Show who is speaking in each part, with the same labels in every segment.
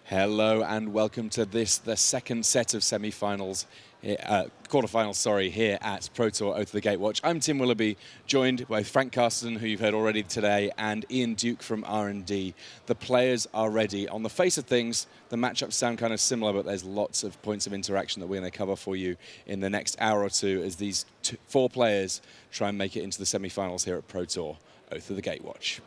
Speaker 1: Hello and welcome to the second set of semi-finals, quarterfinals, sorry, here at Pro Tour Oath of the Gatewatch. I'm Tim Willoughby, joined by Frank Carsten, who you've heard already today, and Ian Duke from R&D. The players are ready. On the face of things, the matchups sound kind of similar, but there's lots of points of interaction that we're going to cover for you in the next hour or two as these four players try and make it into the semi-finals here at Pro Tour Oath of the Gatewatch.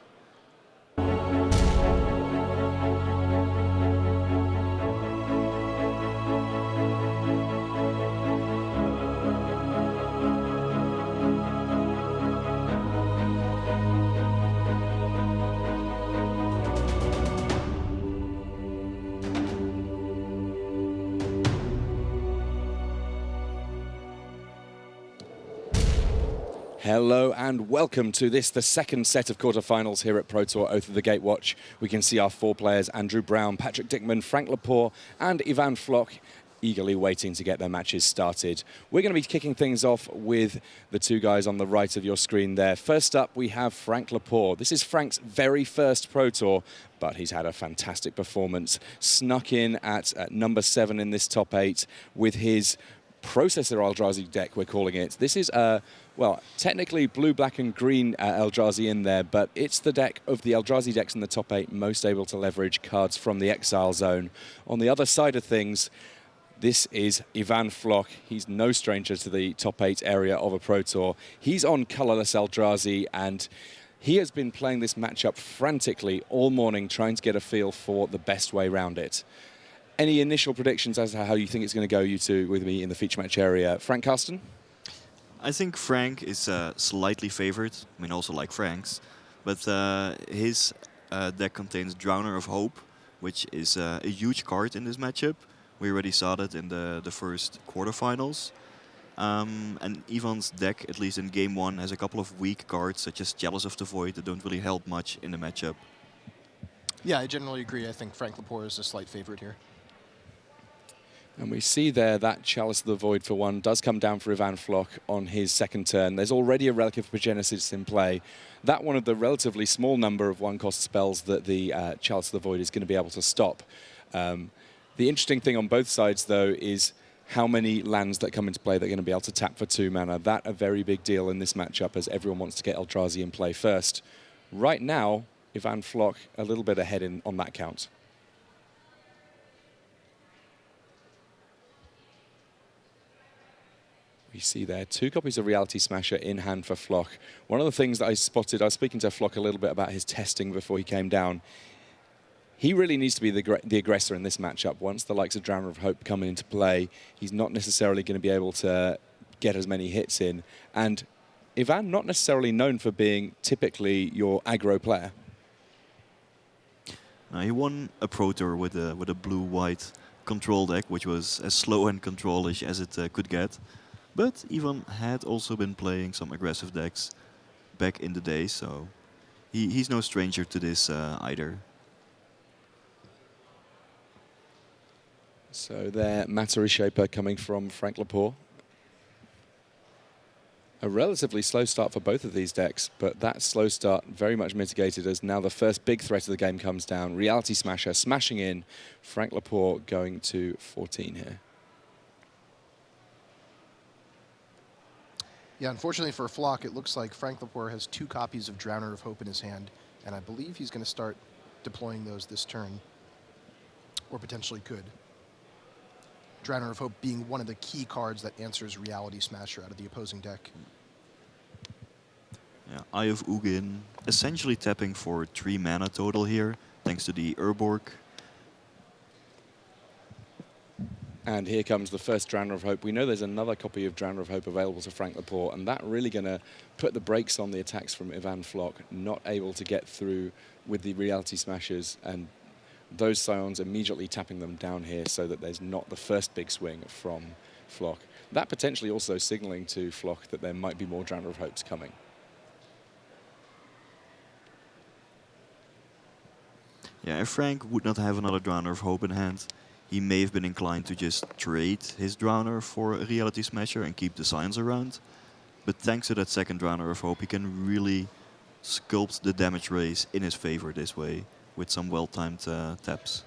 Speaker 1: Hello and welcome to the second set of quarterfinals here at Pro Tour Oath of the Gatewatch. We can see our four players, Andrew Brown, Patrick Dickman, Frank Lepore and Ivan Floch, eagerly waiting to get their matches started. We're going to be kicking things off with the two guys on the right of your screen there. First up, we have Frank Lepore. This is Frank's very first Pro Tour, but he's had a fantastic performance. Snuck in at number 7 in this top 8 with his Processor Eldrazi deck, we're calling it. This is, well, technically blue, black and green Eldrazi in there, but it's the deck of the Eldrazi decks in the top 8 most able to leverage cards from the Exile Zone. On the other side of things, this is Ivan Floch. He's no stranger to the top 8 area of a Pro Tour. He's on Colorless Eldrazi, and he has been playing this matchup frantically all morning, trying to get a feel for the best way around it. Any initial predictions as to how you think it's going to go, you two with me in the feature match area? Frank Carsten?
Speaker 2: I think Frank is slightly favored. I mean, also like Frank's. But his deck contains Drowner of Hope, which is a huge card in this matchup. We already saw that in the first quarterfinals. And Ivan's deck, at least in game 1, has a couple of weak cards, such as Chalice of the Void, that don't really help much in the matchup.
Speaker 3: Yeah, I generally agree. I think Frank Lepore is a slight favorite here.
Speaker 1: And we see there that Chalice of the Void, for one, does come down for Ivan Floch on his second turn. There's already a Relic of Progenesis in play. That one of the relatively small number of one-cost spells that the Chalice of the Void is going to be able to stop. The interesting thing on both sides, though, is how many lands that come into play that are going to be able to tap for 2 mana. That a very big deal in this matchup, as everyone wants to get Eldrazi in play first. Right now, Ivan Floch a little bit ahead on that count. We see there 2 copies of Reality Smasher in hand for Floch. One of the things that I spotted, I was speaking to Floch a little bit about his testing before he came down. He really needs to be the aggressor in this matchup. Once the likes of Drowner of Hope come into play, he's not necessarily going to be able to get as many hits in. And Ivan, not necessarily known for being typically your aggro player.
Speaker 2: He won a Pro Tour with a blue-white control deck, which was as slow and control-ish as it could get. But Ivan had also been playing some aggressive decks back in the day, so he's no stranger to this either.
Speaker 1: So there, Matter Shaper coming from Frank Lepore. A relatively slow start for both of these decks, but that slow start very much mitigated as now the first big threat of the game comes down. Reality Smasher smashing in. Frank Lepore going to 14 here.
Speaker 3: Yeah, unfortunately for Floch, it looks like Frank Lepore has 2 copies of Drowner of Hope in his hand, and I believe he's going to start deploying those this turn, or potentially could. Drowner of Hope being one of the key cards that answers Reality Smasher out of the opposing deck.
Speaker 2: Yeah, Eye of Ugin, essentially tapping for 3 mana total here, thanks to the Urborg.
Speaker 1: And here comes the first Drowner of Hope. We know there's another copy of Drowner of Hope available to Frank Lepore, and that really going to put the brakes on the attacks from Ivan Floch, not able to get through with the Reality Smashers, and those Scions immediately tapping them down here so that there's not the first big swing from Floch. That potentially also signaling to Floch that there might be more Drowner of Hopes coming.
Speaker 2: Yeah, if Frank would not have another Drowner of Hope in hand, he may have been inclined to just trade his Drowner for a Reality Smasher and keep the Scions around. But thanks to that second Drowner of Hope, he can really sculpt the damage raise in his favor this way with some well-timed taps.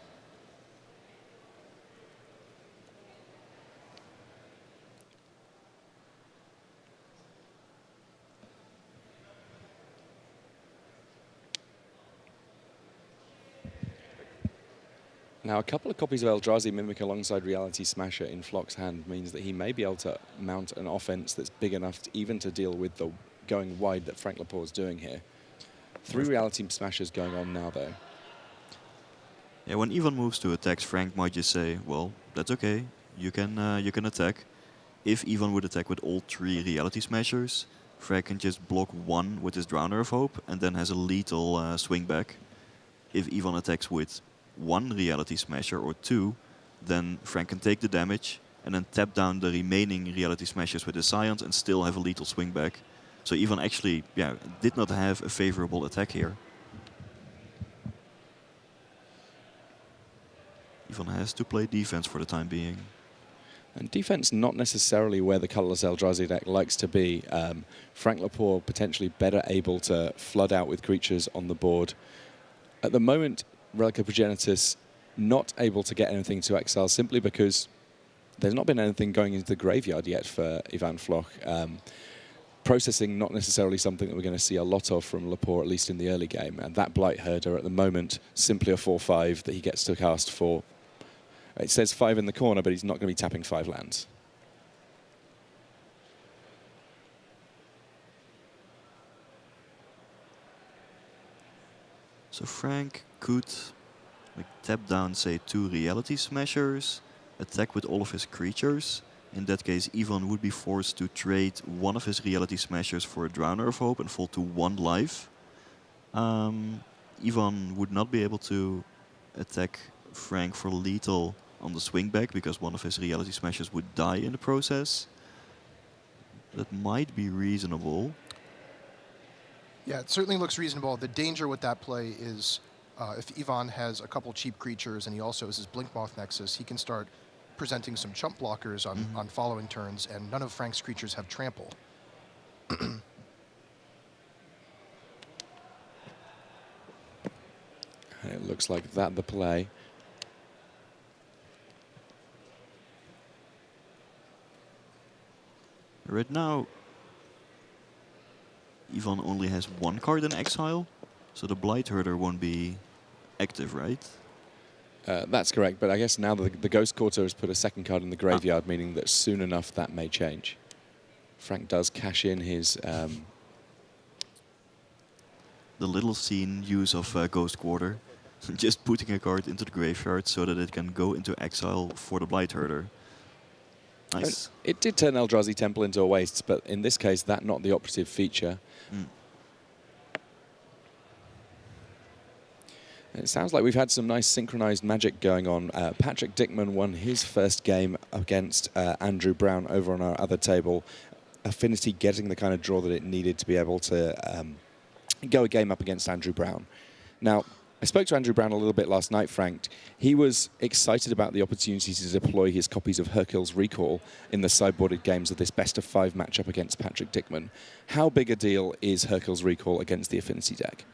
Speaker 1: Now, a couple of copies of Eldrazi Mimic alongside Reality Smasher in Floch's hand means that he may be able to mount an offense that's big enough even to deal with the going wide that Frank Lepore is doing here. 3 Reality Smashers going on now, though.
Speaker 2: Yeah, when Ivan moves to attacks, Frank might just say, well, that's okay, you can attack. If Ivan would attack with all 3 Reality Smashers, Frank can just block 1 with his Drowner of Hope and then has a lethal swing back. If Ivan attacks with 1 Reality Smasher or 2, then Frank can take the damage and then tap down the remaining Reality Smashers with his Scions and still have a lethal swing back. So Ivan actually did not have a favorable attack here. Ivan has to play defense for the time being.
Speaker 1: And defense not necessarily where the Colorless Eldrazi deck likes to be. Frank Lepore potentially better able to flood out with creatures on the board. At the moment, Relic of Progenitus not able to get anything to exile simply because there's not been anything going into the graveyard yet for Ivan Floch. Processing not necessarily something that we're going to see a lot of from Lepore, at least in the early game. And that Blight Herder at the moment, simply a 4/5 that he gets to cast for. It says 5 in the corner, but he's not going to be tapping 5 lands.
Speaker 2: So Frank could tap down, say, 2 Reality Smashers, attack with all of his creatures. In that case, Ivan would be forced to trade 1 of his Reality Smashers for a Drowner of Hope and fall to 1 life. Ivan would not be able to attack Frank for lethal on the swing back because 1 of his Reality Smashers would die in the process. That might be reasonable.
Speaker 3: Yeah, it certainly looks reasonable. The danger with that play is if Ivan has a couple cheap creatures and he also has his Blinkmoth Nexus, he can start presenting some chump blockers on following turns, and none of Frank's creatures have trample.
Speaker 1: And it looks like that the play.
Speaker 2: Right now, Ivan only has 1 card in exile, so the Blight Herder won't be active, right?
Speaker 1: That's correct, but I guess now the Ghost Quarter has put a 2nd card in the graveyard, meaning that soon enough that may change. Frank does cash in his...
Speaker 2: The little seen use of Ghost Quarter. Just putting a card into the graveyard so that it can go into exile for the Blight Herder. Nice.
Speaker 1: It did turn Eldrazi Temple into a waste, but in this case, that's not the operative feature. It sounds like we've had some nice synchronized magic going on. Patrick Dickman won his first game against Andrew Brown over on our other table. Affinity getting the kind of draw that it needed to be able to go a game up against Andrew Brown. Now, I spoke to Andrew Brown a little bit last night, Frank. He was excited about the opportunity to deploy his copies of Hercule's Recall in the sideboarded games of this best-of-5 matchup against Patrick Dickman. How big a deal is Hercule's Recall against the Affinity deck?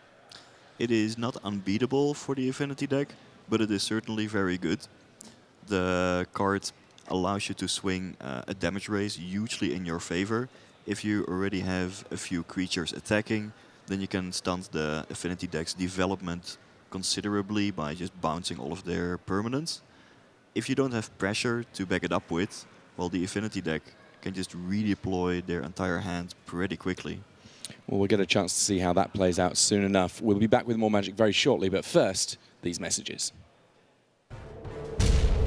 Speaker 2: It is not unbeatable for the Affinity deck, but it is certainly very good. The card allows you to swing a damage raise hugely in your favor. If you already have a few creatures attacking, then you can stunt the Affinity deck's development considerably by just bouncing all of their permanents. If you don't have pressure to back it up with, well, the Affinity deck can just redeploy their entire hand pretty quickly.
Speaker 1: Well, we'll get a chance to see how that plays out soon enough. We'll be back with more Magic very shortly, but first, these messages.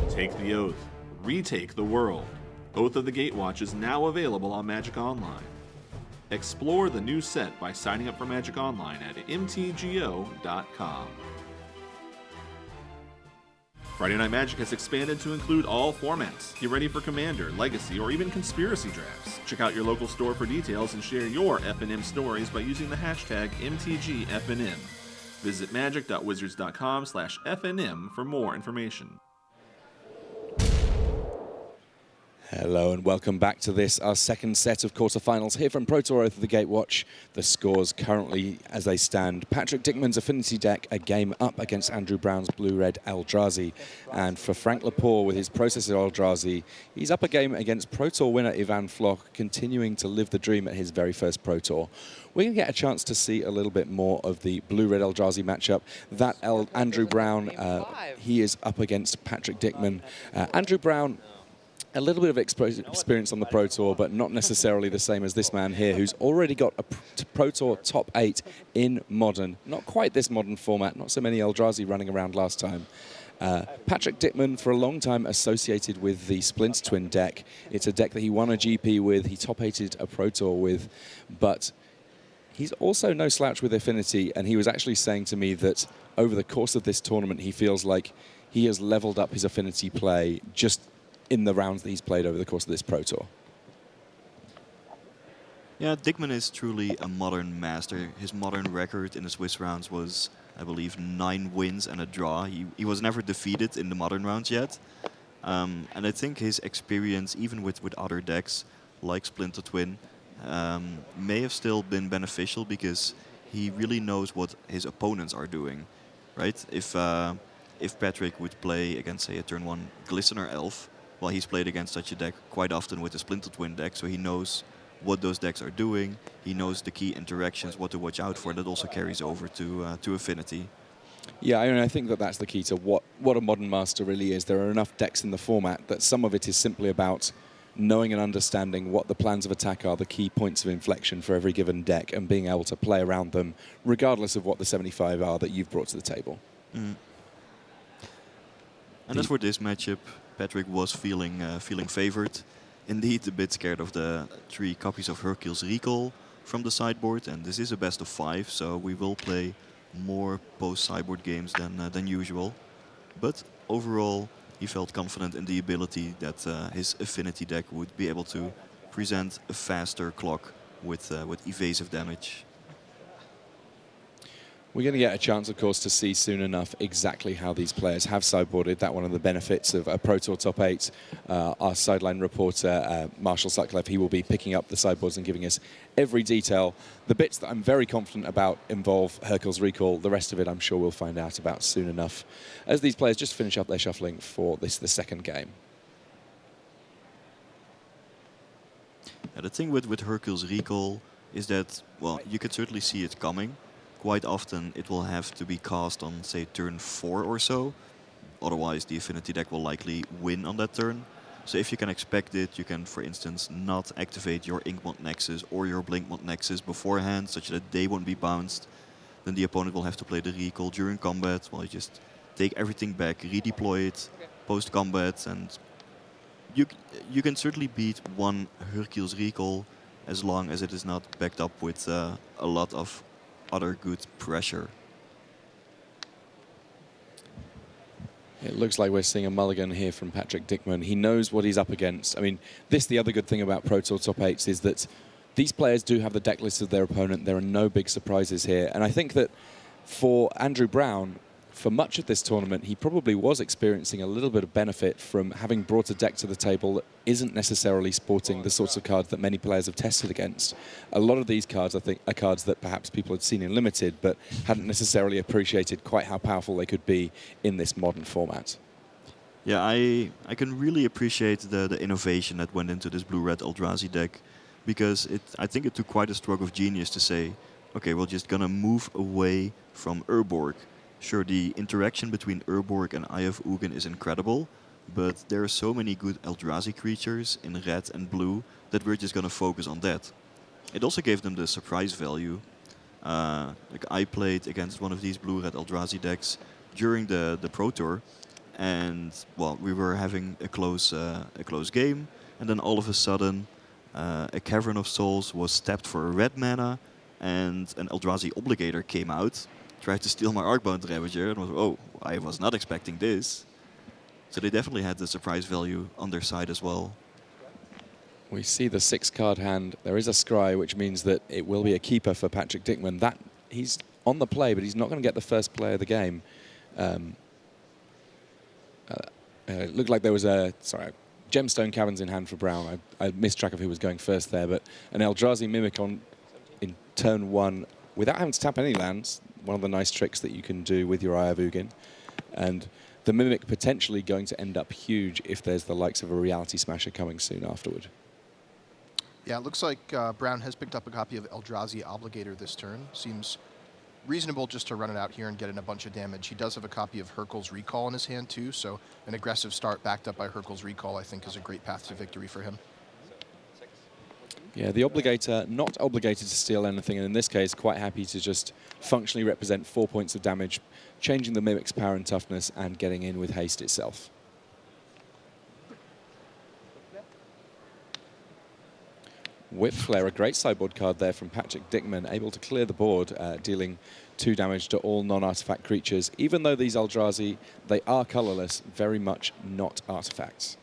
Speaker 4: Take the Oath. Retake the world. Oath of the Gatewatch is now available on Magic Online. Explore the new set by signing up for Magic Online at mtgo.com. Friday Night Magic has expanded to include all formats. Get ready for Commander, Legacy, or even Conspiracy drafts. Check out your local store for details and share your FNM stories by using the hashtag MTGFNM. Visit magic.wizards.com/FNM for more information.
Speaker 1: Hello and welcome back to this, our second set of quarterfinals here from Pro Tour Oath of the Gatewatch. The scores currently as they stand. Patrick Dickman's Affinity deck a game up against Andrew Brown's Blue-Red Eldrazi. And for Frank Lepore with his Processor Eldrazi, he's up a game against Pro Tour winner Ivan Floch, continuing to live the dream at his very first Pro Tour. We're going to get a chance to see a little bit more of the Blue-Red Eldrazi matchup. That Andrew Brown, he is up against Patrick Dickman. Andrew Brown, a little bit of experience on the Pro Tour, but not necessarily the same as this man here, who's already got a Pro Tour top 8 in Modern. Not quite this Modern format, not so many Eldrazi running around last time. Patrick Dickman, for a long time associated with the Splinter Twin deck. It's a deck that he won a GP with, he top 8'd a Pro Tour with, but he's also no slouch with Affinity, and he was actually saying to me that over the course of this tournament, he feels like he has leveled up his Affinity play just in the rounds that he's played over the course of this Pro Tour.
Speaker 2: Yeah, Dickman is truly a Modern master. His Modern record in the Swiss rounds was, I believe, 9 wins and a draw. He was never defeated in the Modern rounds yet. And I think his experience, even with other decks, like Splinter Twin, may have still been beneficial because he really knows what his opponents are doing, right? If Patrick would play against, say, a turn 1 Glistener Elf, well, he's played against such a deck quite often with the Splinter Twin deck, so he knows what those decks are doing. He knows the key interactions, what to watch out for. That also carries over to Affinity.
Speaker 1: Yeah, I mean, I think that that's the key to what a Modern master really is. There are enough decks in the format that some of it is simply about knowing and understanding what the plans of attack are, the key points of inflection for every given deck, and being able to play around them, regardless of what the 75 are that you've brought to the table.
Speaker 2: Mm. And as for this matchup, Patrick was feeling favored. Indeed, a bit scared of the 3 copies of Hercules Recall from the sideboard, and this is a best of 5, so we will play more post-sideboard games than usual. But overall, he felt confident in the ability that his Affinity deck would be able to present a faster clock with evasive damage.
Speaker 1: We're going to get a chance, of course, to see soon enough exactly how these players have sideboarded. That's one of the benefits of a Pro Tour top 8. Our sideline reporter, Marshall Sutcliffe, he will be picking up the sideboards and giving us every detail. The bits that I'm very confident about involve Hercules Recall. The rest of it, I'm sure we'll find out about soon enough as these players just finish up their shuffling for the second game.
Speaker 2: Yeah, the thing with Hercules Recall is that, well, you could certainly see it coming. Quite often it will have to be cast on, say, turn 4 or so. Otherwise, the Affinity deck will likely win on that turn. So if you can expect it, you can, for instance, not activate your Inkmoth Nexus or your Blinkmoth Nexus beforehand, such that they won't be bounced. Then the opponent will have to play the Recall during combat. Well, you just take everything back, redeploy it post-combat, and you can certainly beat one Hercules Recall as long as it is not backed up with a lot of other good pressure.
Speaker 1: It looks like we're seeing a mulligan here from Patrick Dickman. He knows what he's up against. I mean, the other good thing about Pro Tour top 8s is that these players do have the deck list of their opponent. There are no big surprises here. And I think that for Andrew Brown, for much of this tournament, he probably was experiencing a little bit of benefit from having brought a deck to the table that isn't necessarily sporting the sorts of cards that many players have tested against. A lot of these cards, I think, are cards that perhaps people had seen in Limited, but hadn't necessarily appreciated quite how powerful they could be in this Modern format.
Speaker 2: Yeah, I can really appreciate the innovation that went into this Blue-Red Eldrazi deck, because I think it took quite a stroke of genius to say, okay, we're just gonna move away from Urborg. Sure, the interaction between Urborg and Eye of Ugin is incredible, but there are so many good Eldrazi creatures in red and blue that we're just going to focus on that. It also gave them the surprise value. Like I played against one of these blue-red Eldrazi decks during the Pro Tour, and well, we were having a close game, and then all of a sudden a Cavern of Souls was tapped for a red mana, and an Eldrazi Obligator came out, tried to steal my Arcbound Ravager, and was, oh, I was not expecting this. So they definitely had the surprise value on their side as well.
Speaker 1: We see the 6-card hand. There is a scry, which means that it will be a keeper for Patrick Dickman. That he's on the play, but he's not going to get the first play of the game. It looked like there was a... Sorry, Gemstone Caverns in hand for Brown. I missed track of who was going first there, but an Eldrazi Mimic on in turn 1 without having to tap any lands, one of the nice tricks that you can do with your Eye of Ugin. And the Mimic potentially going to end up huge if there's the likes of a Reality Smasher coming soon afterward.
Speaker 3: Yeah, it looks like Brown has picked up a copy of Eldrazi Obligator this turn. Seems reasonable just to run it out here and get in a bunch of damage. He does have a copy of Hurkyl's Recall in his hand too, so an aggressive start backed up by Hurkyl's Recall I think is a great path to victory for him.
Speaker 1: Yeah, the Obligator not obligated to steal anything, and in this case quite happy to just functionally represent 4 points of damage, changing the Mimic's power and toughness and getting in with haste itself. Whip Flare, a great sideboard card there from Patrick Dickman, able to clear the board, dealing 2 damage to all non-artifact creatures. Even though these Eldrazi, they are colorless, very much not artifacts.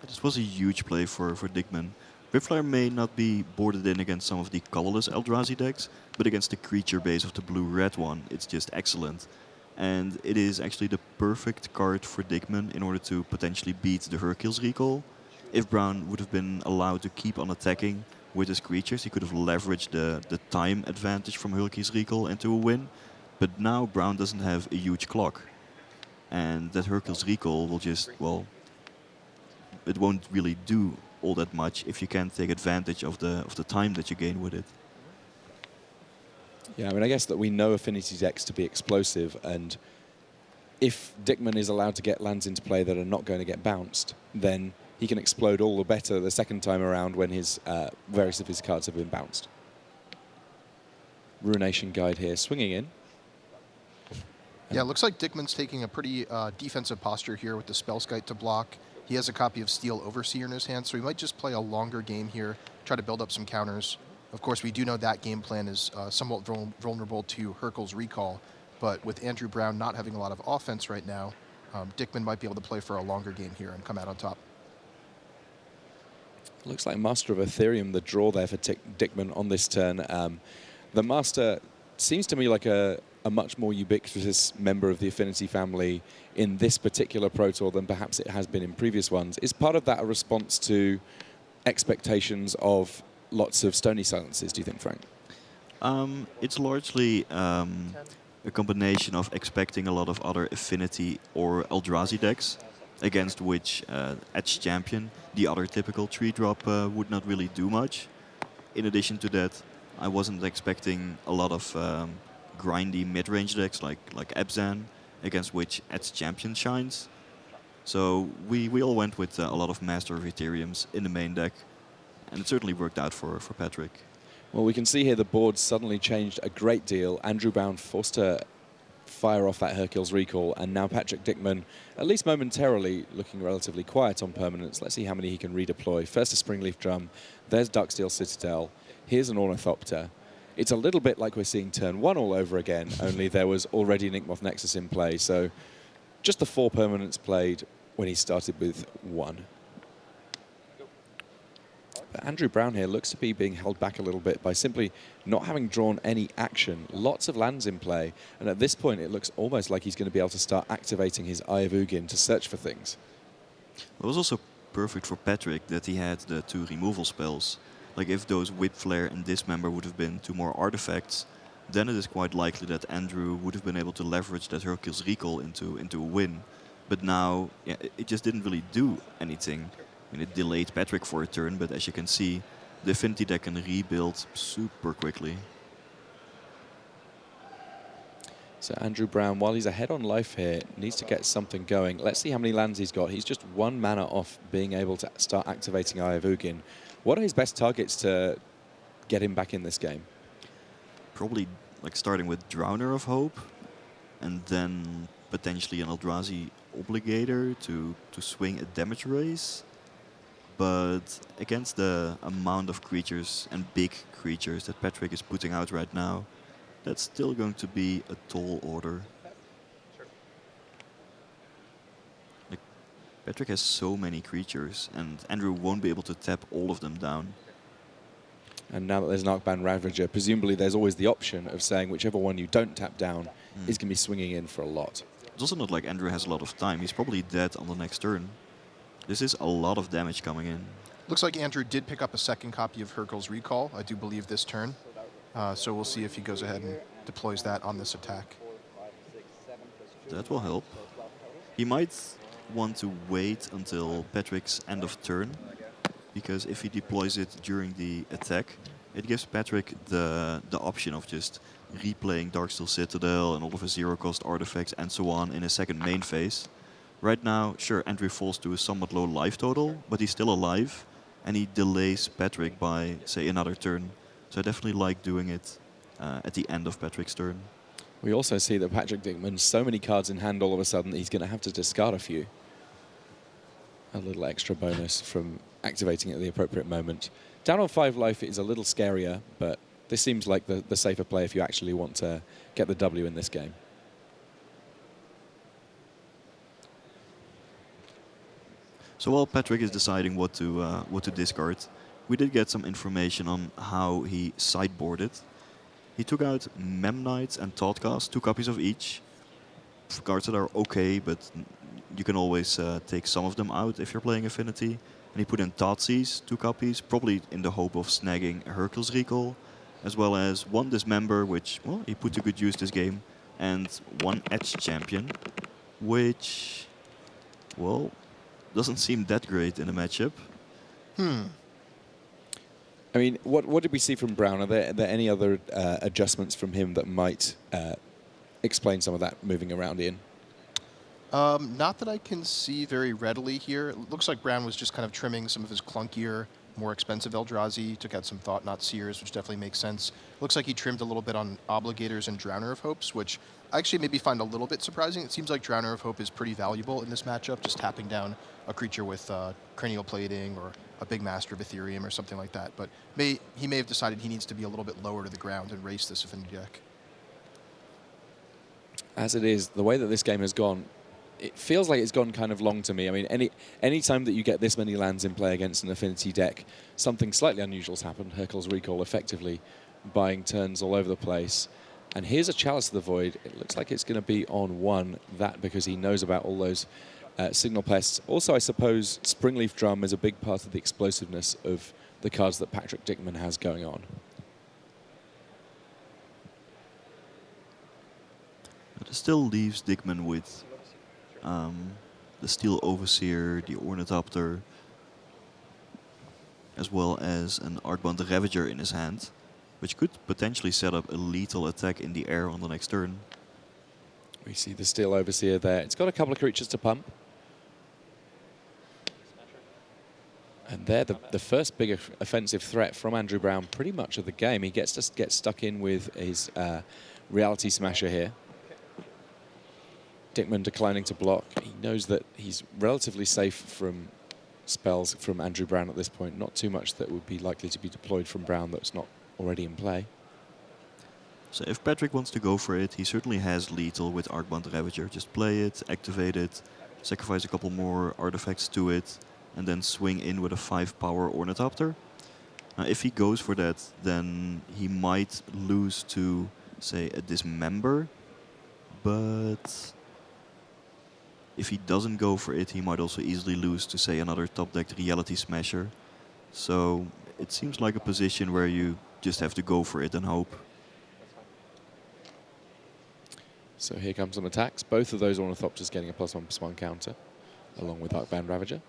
Speaker 2: This was a huge play for Dickman. Whip Flare may not be boarded in against some of the colorless Eldrazi decks, but against the creature base of the blue-red one, it's just excellent. And it is actually the perfect card for Dickman in order to potentially beat the Hurkyl's Recall. If Brown would have been allowed to keep on attacking with his creatures, he could have leveraged the time advantage from Hurkyl's Recall into a win. But now Brown doesn't have a huge clock. And that Hurkyl's Recall will just, well, it won't really do all that much if you can't take advantage of the time that you gain with it.
Speaker 1: Yeah, I mean, I guess that we know Affinity decks to be explosive, and if Dickman is allowed to get lands into play that are not going to get bounced, then he can explode all the better the second time around when his various of his cards have been bounced. Ruination Guide here, swinging in.
Speaker 3: Yeah, it looks like Dickman's taking a pretty defensive posture here with the Spellskite to block. He has a copy of Steel Overseer in his hand, so he might just play a longer game here, try to build up some counters. Of course, we do know that game plan is somewhat vulnerable to Hurkyl's Recall, but with Andrew Brown not having a lot of offense right now, Dickman might be able to play for a longer game here and come out on top.
Speaker 1: Looks like Master of Ethereum, the draw there for Dickman on this turn. The Master seems to me like a much more ubiquitous member of the Affinity family in this particular Pro Tour than perhaps it has been in previous ones. Is part of that a response to expectations of lots of Stony Silences, do you think, Frank?
Speaker 2: It's largely a combination of expecting a lot of other Affinity or Eldrazi decks, against which Edge Champion, the other typical 3-drop, would not really do much. In addition to that, I wasn't expecting a lot of grindy mid-range decks like Abzan, against which Edge Champion shines. So we all went with a lot of Master of Ethereums in the main deck, and it certainly worked out for Patrick.
Speaker 1: Well, we can see here the board suddenly changed a great deal. Andrew Brown forced to fire off that Hurkyl's Recall, and now Patrick Dickman, at least momentarily, looking relatively quiet on permanence. Let's see how many he can redeploy. First a Springleaf Drum, there's Darksteel Citadel, here's an Ornithopter. It's a little bit like we're seeing turn 1 all over again, only there was already Nickmoth Nexus in play, so just the 4 permanents played when he started with 1. But Andrew Brown here looks to be being held back a little bit by simply not having drawn any action. Lots of lands in play, and at this point it looks almost like he's going to be able to start activating his Eye of Ugin to search for things.
Speaker 2: It was also perfect for Patrick that he had the 2 removal spells. Like if those Whip Flare and Dismember would have been 2 more artifacts, then it is quite likely that Andrew would have been able to leverage that Hurkyl's Recall into a win. But now, yeah, it just didn't really do anything. I mean, it delayed Patrick for a turn, but as you can see, the Affinity deck can rebuild super quickly.
Speaker 1: So Andrew Brown, while he's ahead on life here, needs to get something going. Let's see how many lands he's got. He's just 1 mana off being able to start activating Eye of Ugin. What are his best targets to get him back in this game?
Speaker 2: Probably like starting with Drowner of Hope, and then potentially an Eldrazi Obligator to swing a damage raise. But against the amount of creatures and big creatures that Patrick is putting out right now, that's still going to be a tall order. Like, Patrick has so many creatures, and Andrew won't be able to tap all of them down.
Speaker 1: And now that there's an Arcbound Ravager, presumably there's always the option of saying whichever one you don't tap down is going to be swinging in for a lot.
Speaker 2: It's also not like Andrew has a lot of time. He's probably dead on the next turn. This is a lot of damage coming in.
Speaker 3: Looks like Andrew did pick up a second copy of Hercule's Recall, I do believe, this turn. So we'll see if he goes ahead and deploys that on this attack.
Speaker 2: That will help. He might want to wait until Patrick's end of turn, because if he deploys it during the attack, it gives Patrick the option of just replaying Darksteel Citadel and all of his zero-cost artifacts and so on in his second main phase. Right now, sure, Andrew falls to a somewhat low life total, but he's still alive, and he delays Patrick by, say, another turn. So I definitely like doing it at the end of Patrick's turn.
Speaker 1: We also see that Patrick Dickman, so many cards in hand all of a sudden, he's going to have to discard a few. A little extra bonus from activating at the appropriate moment. Down on 5 life is a little scarier, but this seems like the safer play if you actually want to get the W in this game.
Speaker 2: So while Patrick is deciding what to discard, we did get some information on how he sideboarded. He took out Memnites and Thoughtcast, 2 copies of each. Cards that are okay, but you can always take some of them out if you're playing Affinity. And he put in Thoughtseize, 2 copies, probably in the hope of snagging Hercule's Recall, as well as 1 Dismember, which, well, he put to good use this game, and 1 Edge Champion, which, well, doesn't seem that great in a matchup.
Speaker 1: I mean, what did we see from Brown? Are there any other adjustments from him that might explain some of that moving around in?
Speaker 3: Not that I can see very readily here. It looks like Brown was just kind of trimming some of his clunkier, more expensive Eldrazi. Took out some Thought Knot Seers, which definitely makes sense. Looks like he trimmed a little bit on Obligators and Drowner of Hopes, which I actually maybe find a little bit surprising. It seems like Drowner of Hope is pretty valuable in this matchup, just tapping down a creature with Cranial Plating or a big Master of Ethereum or something like that. But he may have decided he needs to be a little bit lower to the ground and race this Affinity deck.
Speaker 1: As it is, the way that this game has gone, it feels like it's gone kind of long to me. I mean, any time that you get this many lands in play against an Affinity deck, something slightly unusual's happened. Hercule's Recall effectively buying turns all over the place. And here's a Chalice of the Void. It looks like it's going to be on 1, that because he knows about all those signal pests. Also, I suppose Springleaf Drum is a big part of the explosiveness of the cards that Patrick Dickman has going on.
Speaker 2: But it still leaves Dickman with the Steel Overseer, the Ornithopter, as well as an Arcbound Ravager in his hand, which could potentially set up a lethal attack in the air on the next turn.
Speaker 1: We see the Steel Overseer there. It's got a couple of creatures to pump. And they're the first big offensive threat from Andrew Brown pretty much of the game. He gets to get stuck in with his Reality Smasher here. Dickman declining to block. He knows that he's relatively safe from spells from Andrew Brown at this point. Not too much that would be likely to be deployed from Brown that's not already in play.
Speaker 2: So if Patrick wants to go for it, he certainly has lethal with Arcbound Ravager. Just play it, activate it, sacrifice a couple more artifacts to it, and then swing in with a 5-power Ornithopter. Now, if he goes for that, then he might lose to, say, a Dismember. But if he doesn't go for it, he might also easily lose to, say, another top-decked Reality Smasher. So it seems like a position where you just have to go for it and hope.
Speaker 1: So here comes some attacks. Both of those Ornithopters getting a +1/+1 counter, along with Arcbound Ravager.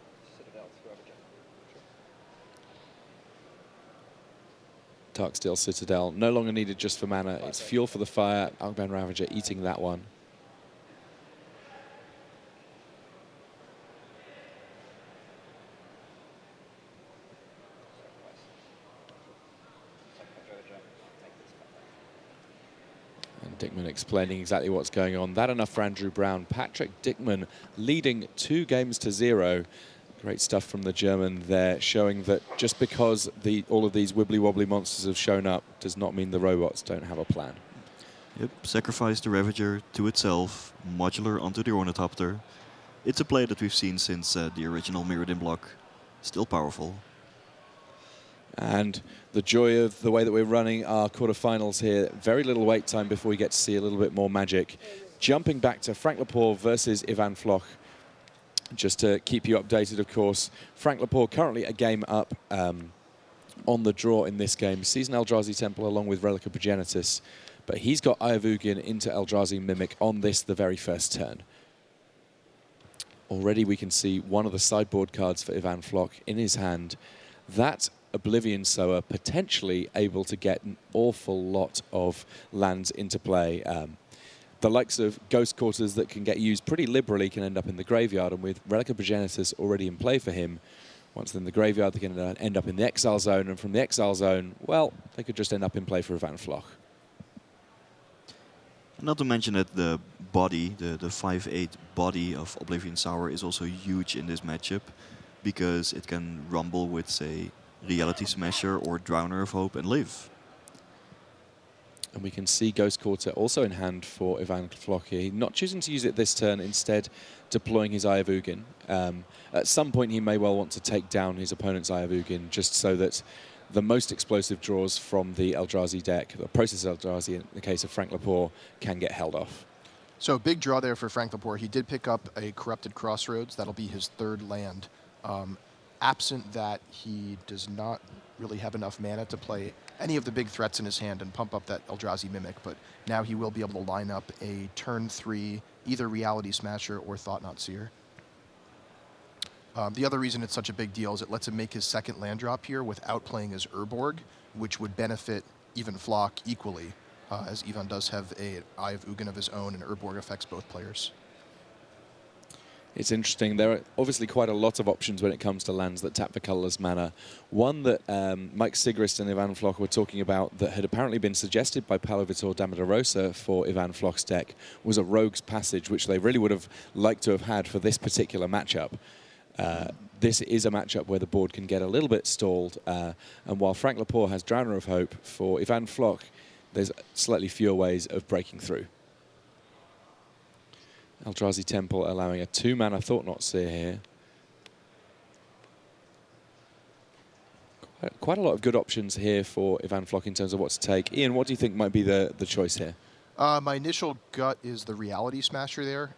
Speaker 1: Darksteel Citadel, no longer needed just for mana. It's fuel for the fire. Arcbound Ravager eating that one. And Dickman explaining exactly what's going on. That enough for Andrew Brown. Patrick Dickman leading 2-0. Great stuff from the German there, showing that just because all of these wibbly-wobbly monsters have shown up does not mean the robots don't have a plan.
Speaker 2: Yep, sacrifice the Ravager to itself, modular onto the Ornithopter. It's a play that we've seen since the original Mirrodin block. Still powerful.
Speaker 1: And the joy of the way that we're running our quarterfinals here, very little wait time before we get to see a little bit more magic. Jumping back to Frank Lepore versus Ivan Floch. Just to keep you updated, of course, Frank Lepore currently a game up on the draw in this game. Sees an Eldrazi Temple along with Relic of Progenitus, but he's got Eye of Ugin into Eldrazi Mimic on this, the very first turn. Already we can see one of the sideboard cards for Ivan Floch in his hand. That Oblivion Sower potentially able to get an awful lot of lands into play. The likes of Ghost Quarters that can get used pretty liberally can end up in the graveyard, and with Relic of Progenitus already in play for him, once they're in the graveyard they can end up in the Exile Zone, and from the Exile Zone, well, they could just end up in play for Ivan Floch.
Speaker 2: Not to mention that the body, the 5/8 body of Oblivion Sour is also huge in this matchup, because it can rumble with, say, Reality Smasher or Drowner of Hope and live.
Speaker 1: And we can see Ghost Quarter also in hand for Ivan Floch here, not choosing to use it this turn, instead deploying his Eye of Ugin. At some point he may well want to take down his opponent's Eye of Ugin, just so that the most explosive draws from the Eldrazi deck, the Process Eldrazi in the case of Frank Lepore, can get held off.
Speaker 3: So big draw there for Frank Lepore. He did pick up a Corrupted Crossroads. That'll be his third land. Absent that, he does not really have enough mana to play any of the big threats in his hand and pump up that Eldrazi Mimic, but now he will be able to line up a turn 3 either Reality Smasher or Thought-Knot Seer. The other reason it's such a big deal is it lets him make his second land drop here without playing his Urborg, which would benefit Ivan Floch equally, as Ivan does have an Eye of Ugin of his own, and Urborg affects both players.
Speaker 1: It's interesting. There are obviously quite a lot of options when it comes to lands that tap for colorless mana. One that Mike Sigrist and Ivan Floch were talking about that had apparently been suggested by Paulo Vitor Damarosa for Ivan Floch's deck was a Rogue's Passage, which they really would have liked to have had for this particular matchup. This is a matchup where the board can get a little bit stalled, and while Frank Lepore has Drowner of Hope, for Ivan Floch there's slightly fewer ways of breaking through. Eldrazi Temple allowing a 2-mana Thought-Knot Seer here. Quite a lot of good options here for Ivan Floch in terms of what to take. Ian, what do you think might be the choice here?
Speaker 3: My initial gut is the Reality Smasher there.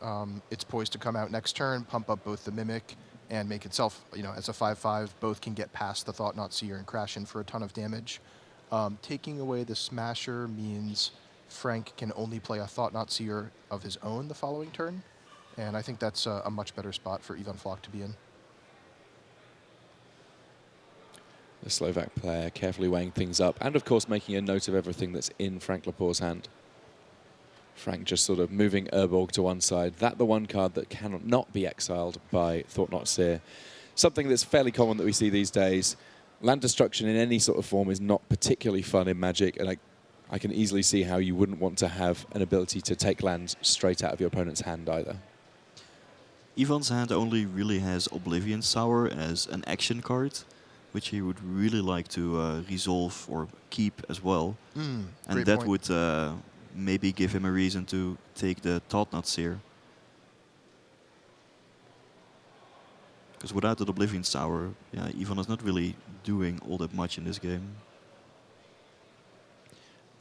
Speaker 3: It's poised to come out next turn, pump up both the Mimic and make itself, as a 5/5. Both can get past the Thought-Knot Seer and crash in for a ton of damage. Taking away the Smasher means Frank can only play a Thought-Knot Seer of his own the following turn, and I think that's a much better spot for Ivan Floch to be in.
Speaker 1: The Slovak player carefully weighing things up, and of course making a note of everything that's in Frank Lepore's hand. Frank just sort of moving Urborg to one side. That the one card that cannot not be exiled by Thought-Knot Seer. Something that's fairly common that we see these days. Land destruction in any sort of form is not particularly fun in Magic, and I can easily see how you wouldn't want to have an ability to take lands straight out of your opponent's hand either.
Speaker 2: Ivan's hand only really has Oblivion Sour as an action card, which he would really like to resolve or keep as well. And that would maybe give him a reason to take the Thought-Knot Seer. Because without the Oblivion Sour, Ivan is not really doing all that much in this game.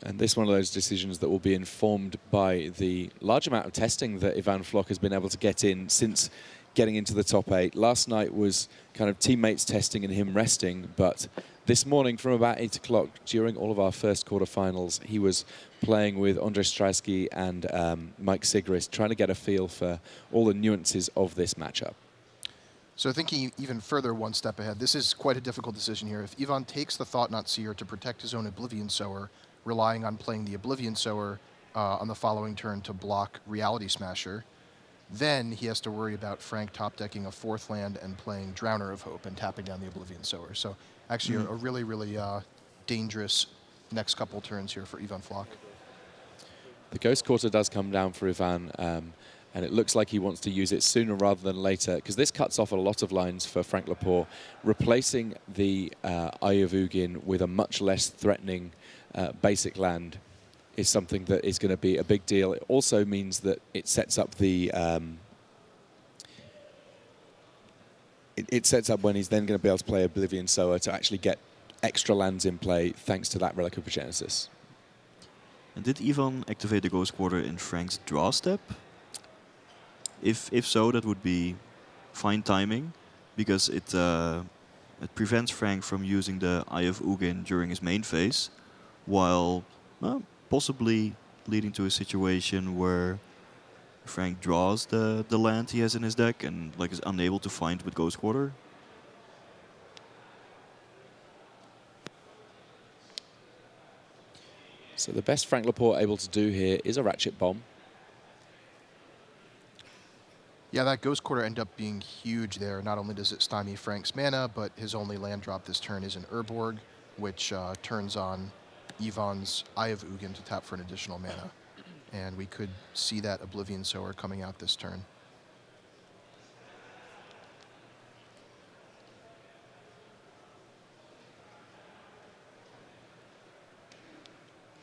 Speaker 1: And this is one of those decisions that will be informed by the large amount of testing that Ivan Floch has been able to get in since getting into the top 8. Last night was kind of teammates testing and him resting, but this morning from about 8 o'clock, during all of our first quarterfinals, he was playing with Andrzej Strasky and Mike Sigrist, trying to get a feel for all the nuances of this matchup.
Speaker 3: So thinking even further one step ahead, this is quite a difficult decision here. If Ivan takes the Thought-Knot Seer to protect his own Oblivion Sower, relying on playing the Oblivion Sower on the following turn to block Reality Smasher, then he has to worry about Frank top-decking a 4th land and playing Drowner of Hope and tapping down the Oblivion Sower. So actually a really, really dangerous next couple turns here for Ivan Floch.
Speaker 1: The Ghost Quarter does come down for Ivan, and it looks like he wants to use it sooner rather than later, because this cuts off a lot of lines for Frank Lepore. Replacing the Eye of Ugin with a much less threatening basic land is something that is going to be a big deal. It also means that it sets up the it sets up when he's then going to be able to play Oblivion Sower to actually get extra lands in play thanks to that Relic of Progenitus.
Speaker 2: And did Ivan activate the Ghost Quarter in Frank's draw step? If so, that would be fine timing, because it prevents Frank from using the Eye of Ugin during his main phase, while possibly leading to a situation where Frank draws the land he has in his deck and like is unable to find with Ghost Quarter.
Speaker 1: So the best Frank Lepore able to do here is a Ratchet Bomb.
Speaker 3: Yeah, that Ghost Quarter ended up being huge there. Not only does it stymie Frank's mana, but his only land drop this turn is an Urborg, which turns on Ivan's Eye of Ugin to tap for an additional mana. And we could see that Oblivion Sower coming out this turn.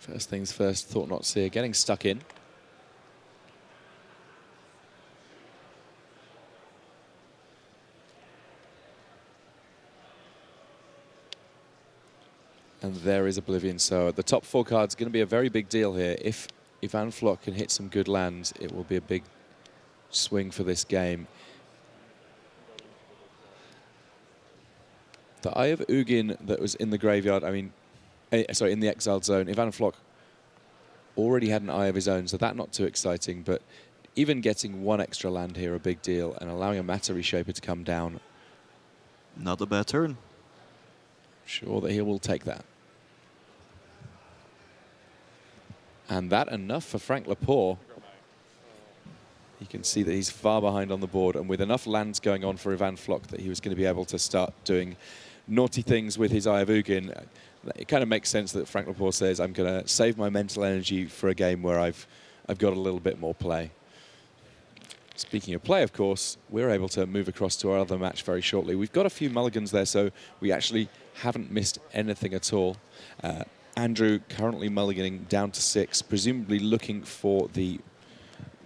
Speaker 1: First things first, Thought Not Seer getting stuck in. And there is Oblivion Sower. The top 4 cards are going to be a very big deal here. If Ivan Floch can hit some good lands, it will be a big swing for this game. The Eye of Ugin that was in the graveyard, in the exiled zone, Ivan Floch already had an Eye of his own, so that not too exciting, but even getting 1 extra land here, a big deal, and allowing a Matter Reshaper to come down.
Speaker 2: Not a bad turn.
Speaker 1: Sure that he will take that. And that enough for Frank Lepore. You can see that he's far behind on the board, and with enough lands going on for Ivan Floch that he was going to be able to start doing naughty things with his Eye of Ugin. It kind of makes sense that Frank Lepore says, I'm going to save my mental energy for a game where I've got a little bit more play. Speaking of play, of course, we're able to move across to our other match very shortly. We've got a few mulligans there, so we actually haven't missed anything at all. Andrew currently mulliganing down to 6, presumably looking for the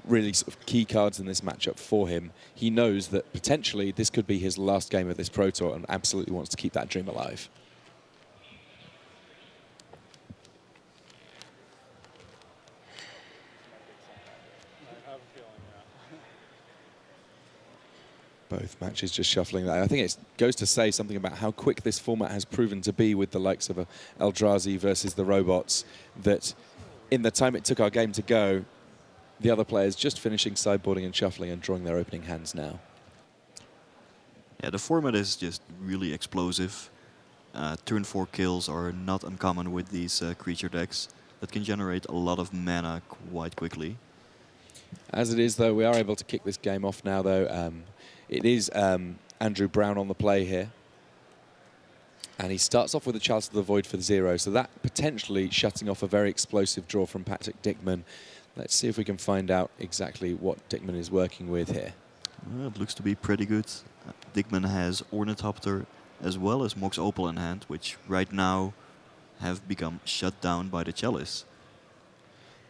Speaker 1: really sort of key cards in this matchup for him. He knows that potentially this could be his last game of this Pro Tour and absolutely wants to keep that dream alive. Both matches just shuffling that. I think it goes to say something about how quick this format has proven to be with the likes of Eldrazi versus the robots, that in the time it took our game to go, the other players just finishing sideboarding and shuffling and drawing their opening hands now.
Speaker 2: Yeah, the format is just really explosive. Turn 4 kills are not uncommon with these creature decks that can generate a lot of mana quite quickly.
Speaker 1: As it is, though, we are able to kick this game off now, though. It is Andrew Brown on the play here. And he starts off with a Chalice of the Void for the 0, so that potentially shutting off a very explosive draw from Patrick Dickman. Let's see if we can find out exactly what Dickman is working with here.
Speaker 2: Well, it looks to be pretty good. Dickman has Ornithopter as well as Mox Opal in hand, which right now have become shut down by the Chalice.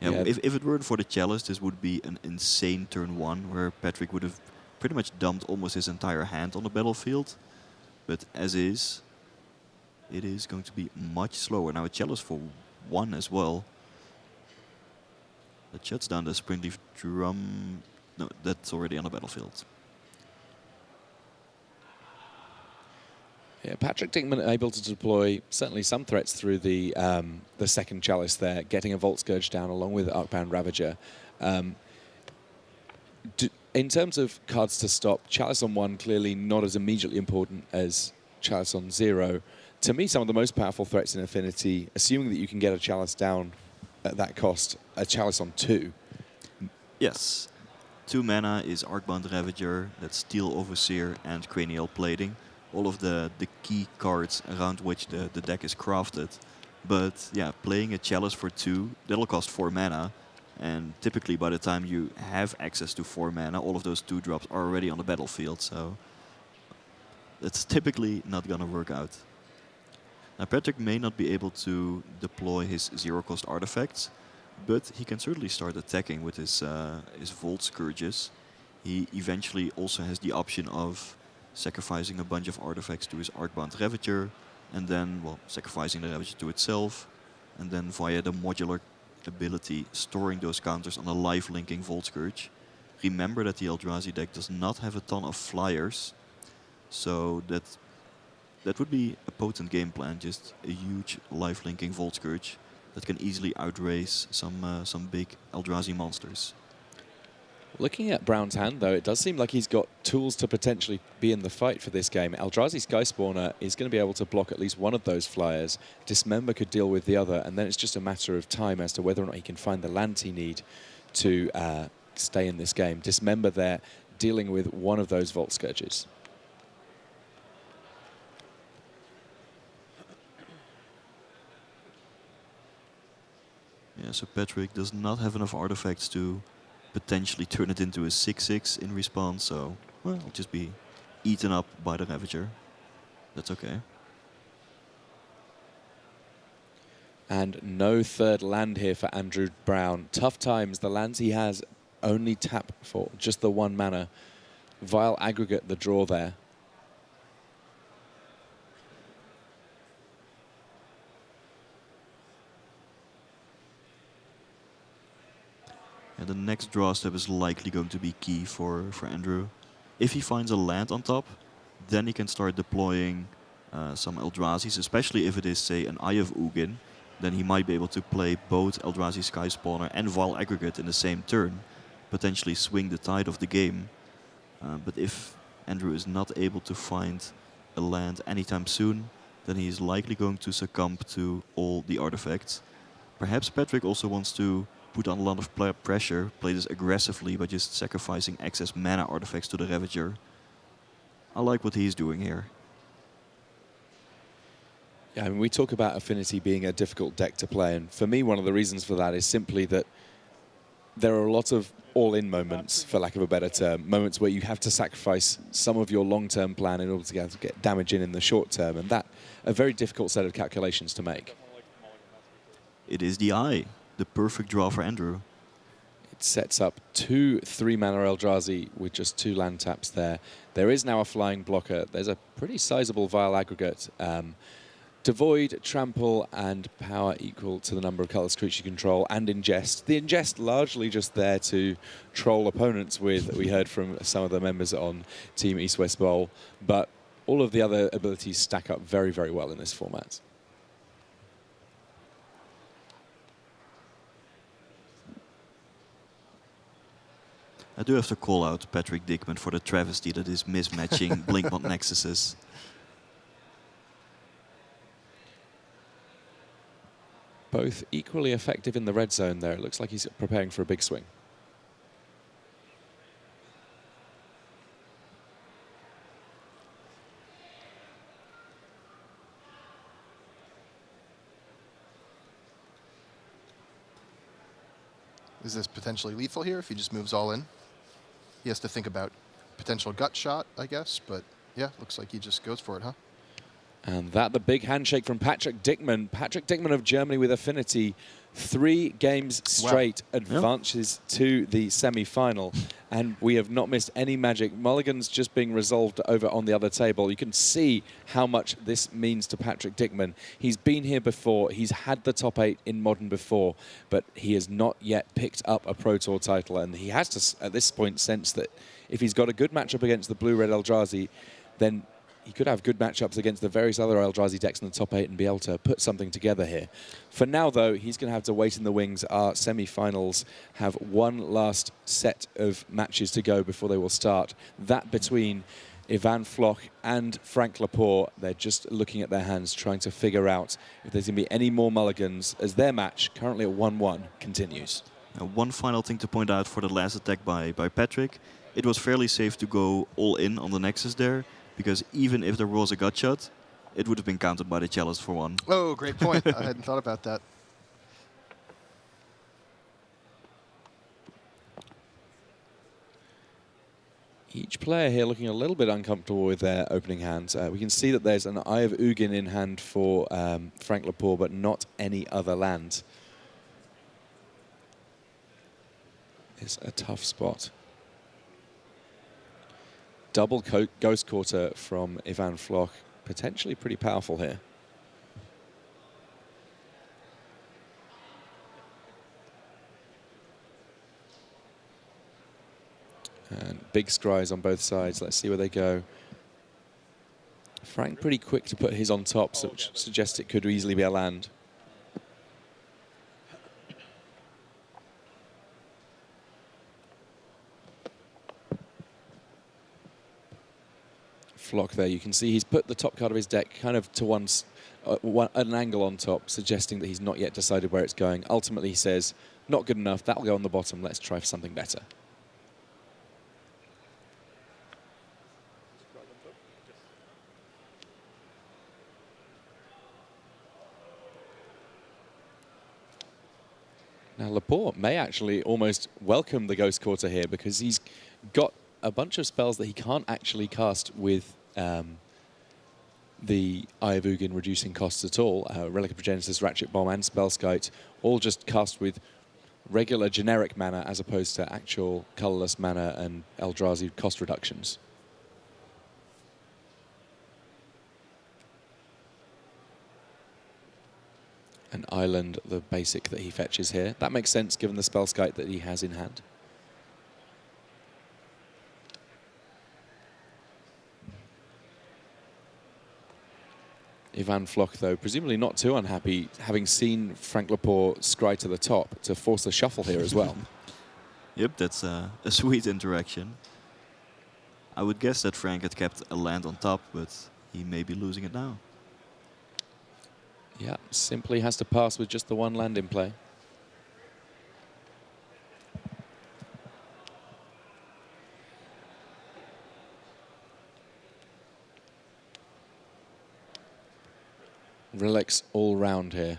Speaker 2: Yeah. If it weren't for the Chalice, this would be an insane turn 1, where Patrick would have pretty much dumped almost his entire hand on the battlefield. But as is, it is going to be much slower. Now a Chalice for 1 as well. That shuts down the Sprintleaf Drum. No, that's already on the battlefield.
Speaker 1: Yeah, Patrick Dickman able to deploy certainly some threats through the second Chalice there, getting a Volt Scourge down along with Arcbound Ravager. In terms of cards to stop, Chalice on 1 clearly not as immediately important as Chalice on 0. To me, some of the most powerful threats in Affinity, assuming that you can get a Chalice down at that cost, a Chalice on 2.
Speaker 2: Yes. 2 mana is Arcbound Ravager, that's Steel Overseer and Cranial Plating. All of the key cards around which the deck is crafted. But yeah, playing a Chalice for 2, that'll cost 4 mana. And typically by the time you have access to 4 mana, all of those 2 drops are already on the battlefield. So that's typically not going to work out. Now Patrick may not be able to deploy his 0-cost artifacts, but he can certainly start attacking with his Volt Scourges. He eventually also has the option of sacrificing a bunch of artifacts to his Arcbound Ravager, and then, well, sacrificing the Ravager to itself, and then via the modular ability, storing those counters on a life-linking Volt Scourge. remember that the Eldrazi deck does not have a ton of flyers, so that would be a potent game plan. Just a huge life-linking Volt Scourge that can easily outrace some big Eldrazi monsters.
Speaker 1: Looking at Brown's hand, though, it does seem like he's got tools to potentially be in the fight for this game. Eldrazi Sky Spawner is going to be able to block at least one of those flyers. Dismember could deal with the other, and then it's just a matter of time as to whether or not he can find the lands he need to stay in this game. Dismember there, dealing with one of those Volt Scourges.
Speaker 2: Yeah, so Patrick does not have enough artifacts to potentially turn it into a 6/6 in response, so well, it'll just be eaten up by the Ravager. That's okay.
Speaker 1: And no third land here for Andrew Brown. Tough times. The lands he has only tap for just the 1 mana. Vile Aggregate, the draw there.
Speaker 2: And the next draw step is likely going to be key for Andrew. If he finds a land on top, then he can start deploying some Eldrazi's, especially if it is, say, an Eye of Ugin. Then he might be able to play both Eldrazi Sky Spawner and Vile Aggregate in the same turn, potentially swing the tide of the game. But if Andrew is not able to find a land anytime soon, then he is likely going to succumb to all the artifacts. Perhaps Patrick also wants to put on a lot of pressure, play this aggressively by just sacrificing excess mana artifacts to the Ravager. I like what he's doing here.
Speaker 1: Yeah, I mean, we talk about Affinity being a difficult deck to play, and for me, one of the reasons for that is simply that there are a lot of all-in moments, for lack of a better term, moments where you have to sacrifice some of your long-term plan in order to get damage in the short term, and that a very difficult set of calculations to make.
Speaker 2: It is the Eye, the perfect draw for Andrew.
Speaker 1: It sets up 2 3-mana Eldrazi with just 2 land taps there. There is now a flying blocker. There's a pretty sizable Vile Aggregate. Devoid, Trample, and power equal to the number of colorless creatures you control, and Ingest. The Ingest largely just there to troll opponents with, we heard from some of the members on Team East West Bowl, but all of the other abilities stack up very, very well in this format.
Speaker 2: I do have to call out Patrick Dickman for the travesty that is mismatching Blinkbot Nexuses.
Speaker 1: Both equally effective in the red zone there. It looks like he's preparing for a big swing.
Speaker 3: Is this potentially lethal here if he just moves all in? He has to think about potential gut shot, I guess, but yeah, looks like he just goes for it, huh?
Speaker 1: And that the big handshake from Patrick Dickman. Patrick Dickman of Germany with Affinity. 3 games straight, advances to the semi-final. And we have not missed any magic. Mulligan's just being resolved over on the other table. You can see how much this means to Patrick Dickman. He's been here before. He's had the top 8 in Modern before, but he has not yet picked up a Pro Tour title. And he has to, at this point, sense that if he's got a good matchup against the blue-red Eldrazi, then he could have good matchups against the various other Eldrazi decks in the top 8 and be able to put something together here. For now, though, he's going to have to wait in the wings. Our semi-finals have one last set of matches to go before they will start. That between Ivan Floch and Frank Lepore. They're just looking at their hands, trying to figure out if there's going to be any more mulligans as their match, currently at 1-1, continues.
Speaker 2: One final thing to point out for the last attack by Patrick. It was fairly safe to go all in on the Nexus there, because even if there was a gut shot, it would have been countered by the Chalice for 1.
Speaker 3: Oh, great point. I hadn't thought about that.
Speaker 1: Each player here looking a little bit uncomfortable with their opening hands. We can see that there's an Eye of Ugin in hand for Frank Lepore, but not any other land. It's a tough spot. Double Ghost Quarter from Ivan Floch, potentially pretty powerful here. big scries on both sides. Let's see where they go. Frank pretty quick to put his on top, so which suggests it could easily be a land. Floch there, you can see he's put the top card of his deck kind of to an angle on top, suggesting that he's not yet decided where it's going. Ultimately, he says, not good enough, that'll go on the bottom, let's try for something better. Now, Lepore may actually almost welcome the Ghost Quarter here because he's got a bunch of spells that he can't actually cast with the Eye of Ugin reducing costs at all. Relic of Progenitus, Ratchet Bomb, and Spellskite, all just cast with regular generic mana as opposed to actual colorless mana and Eldrazi cost reductions. An island, the basic that he fetches here. That makes sense given the Spellskite that he has in hand. Ivan Floch, though, presumably not too unhappy, having seen Frank Lepore scry to the top to force the shuffle here as well.
Speaker 2: Yep, that's a sweet interaction. I would guess that Frank had kept a land on top, but he may be losing it now.
Speaker 1: Yeah, simply has to pass with just the one land in play. Relics all round here.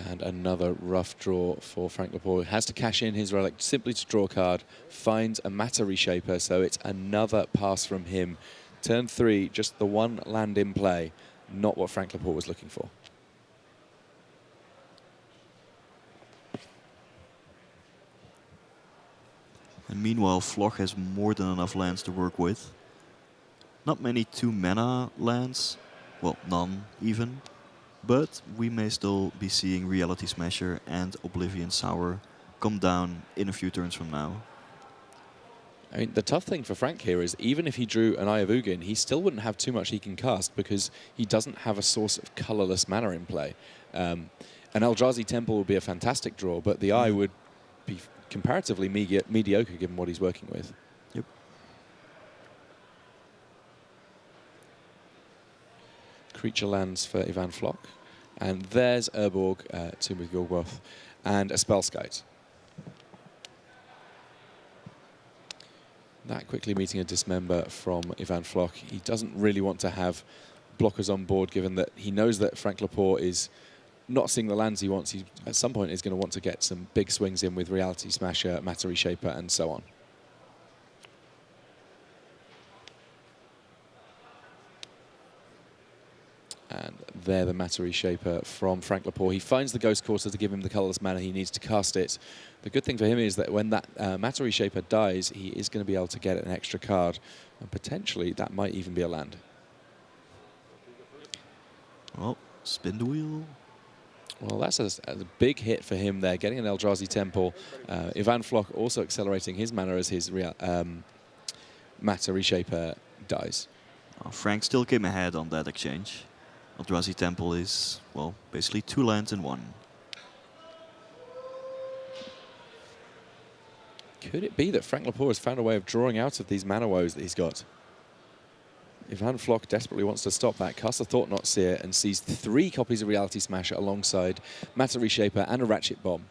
Speaker 1: And another rough draw for Frank Lepore. Has to cash in his relic simply to draw a card. Finds a Matter Reshaper, so it's another pass from him. Turn 3, just the one land in play. Not what Frank Lepore was looking for.
Speaker 2: And meanwhile, Floch has more than enough lands to work with. Not many 2-mana lands. Well, none even. But we may still be seeing Reality Smasher and Oblivion Sour come down in a few turns from now.
Speaker 1: I mean, the tough thing for Frank here is even if he drew an Eye of Ugin, he still wouldn't have too much he can cast because he doesn't have a source of colorless mana in play. An Eldrazi Temple would be a fantastic draw, but the Eye would be comparatively mediocre given what he's working with.
Speaker 2: Yep.
Speaker 1: Creature lands for Ivan Floch. And there's Urborg, Tomb of Gorgoth, and a Spellskite. That quickly meeting a Dismember from Ivan Floch. He doesn't really want to have blockers on board, given that he knows that Frank Lepore is not seeing the lands he wants. He, at some point, is going to want to get some big swings in with Reality Smasher, Matter Reshaper, and so on. And there, the Matter Reshaper from Frank Lepore. He finds the Ghost Quarter to give him the colorless mana he needs to cast it. The good thing for him is that when that Matter Reshaper dies, he is going to be able to get an extra card. And potentially, that might even be a land.
Speaker 2: Well, spin the wheel.
Speaker 1: Well, that's a big hit for him there, getting an Eldrazi Temple. Ivan Floch also accelerating his mana as his Matter Reshaper dies.
Speaker 2: Frank still came ahead on that exchange. Eldrazi Temple is, well, basically 2 lands in 1.
Speaker 1: Could it be that Frank Lepore has found a way of drawing out of these mana woes that he's got? Ivan Floch desperately wants to stop that, casts a Thought-Knot Seer and sees 3 copies of Reality Smasher alongside Matter Reshaper and a Ratchet Bomb.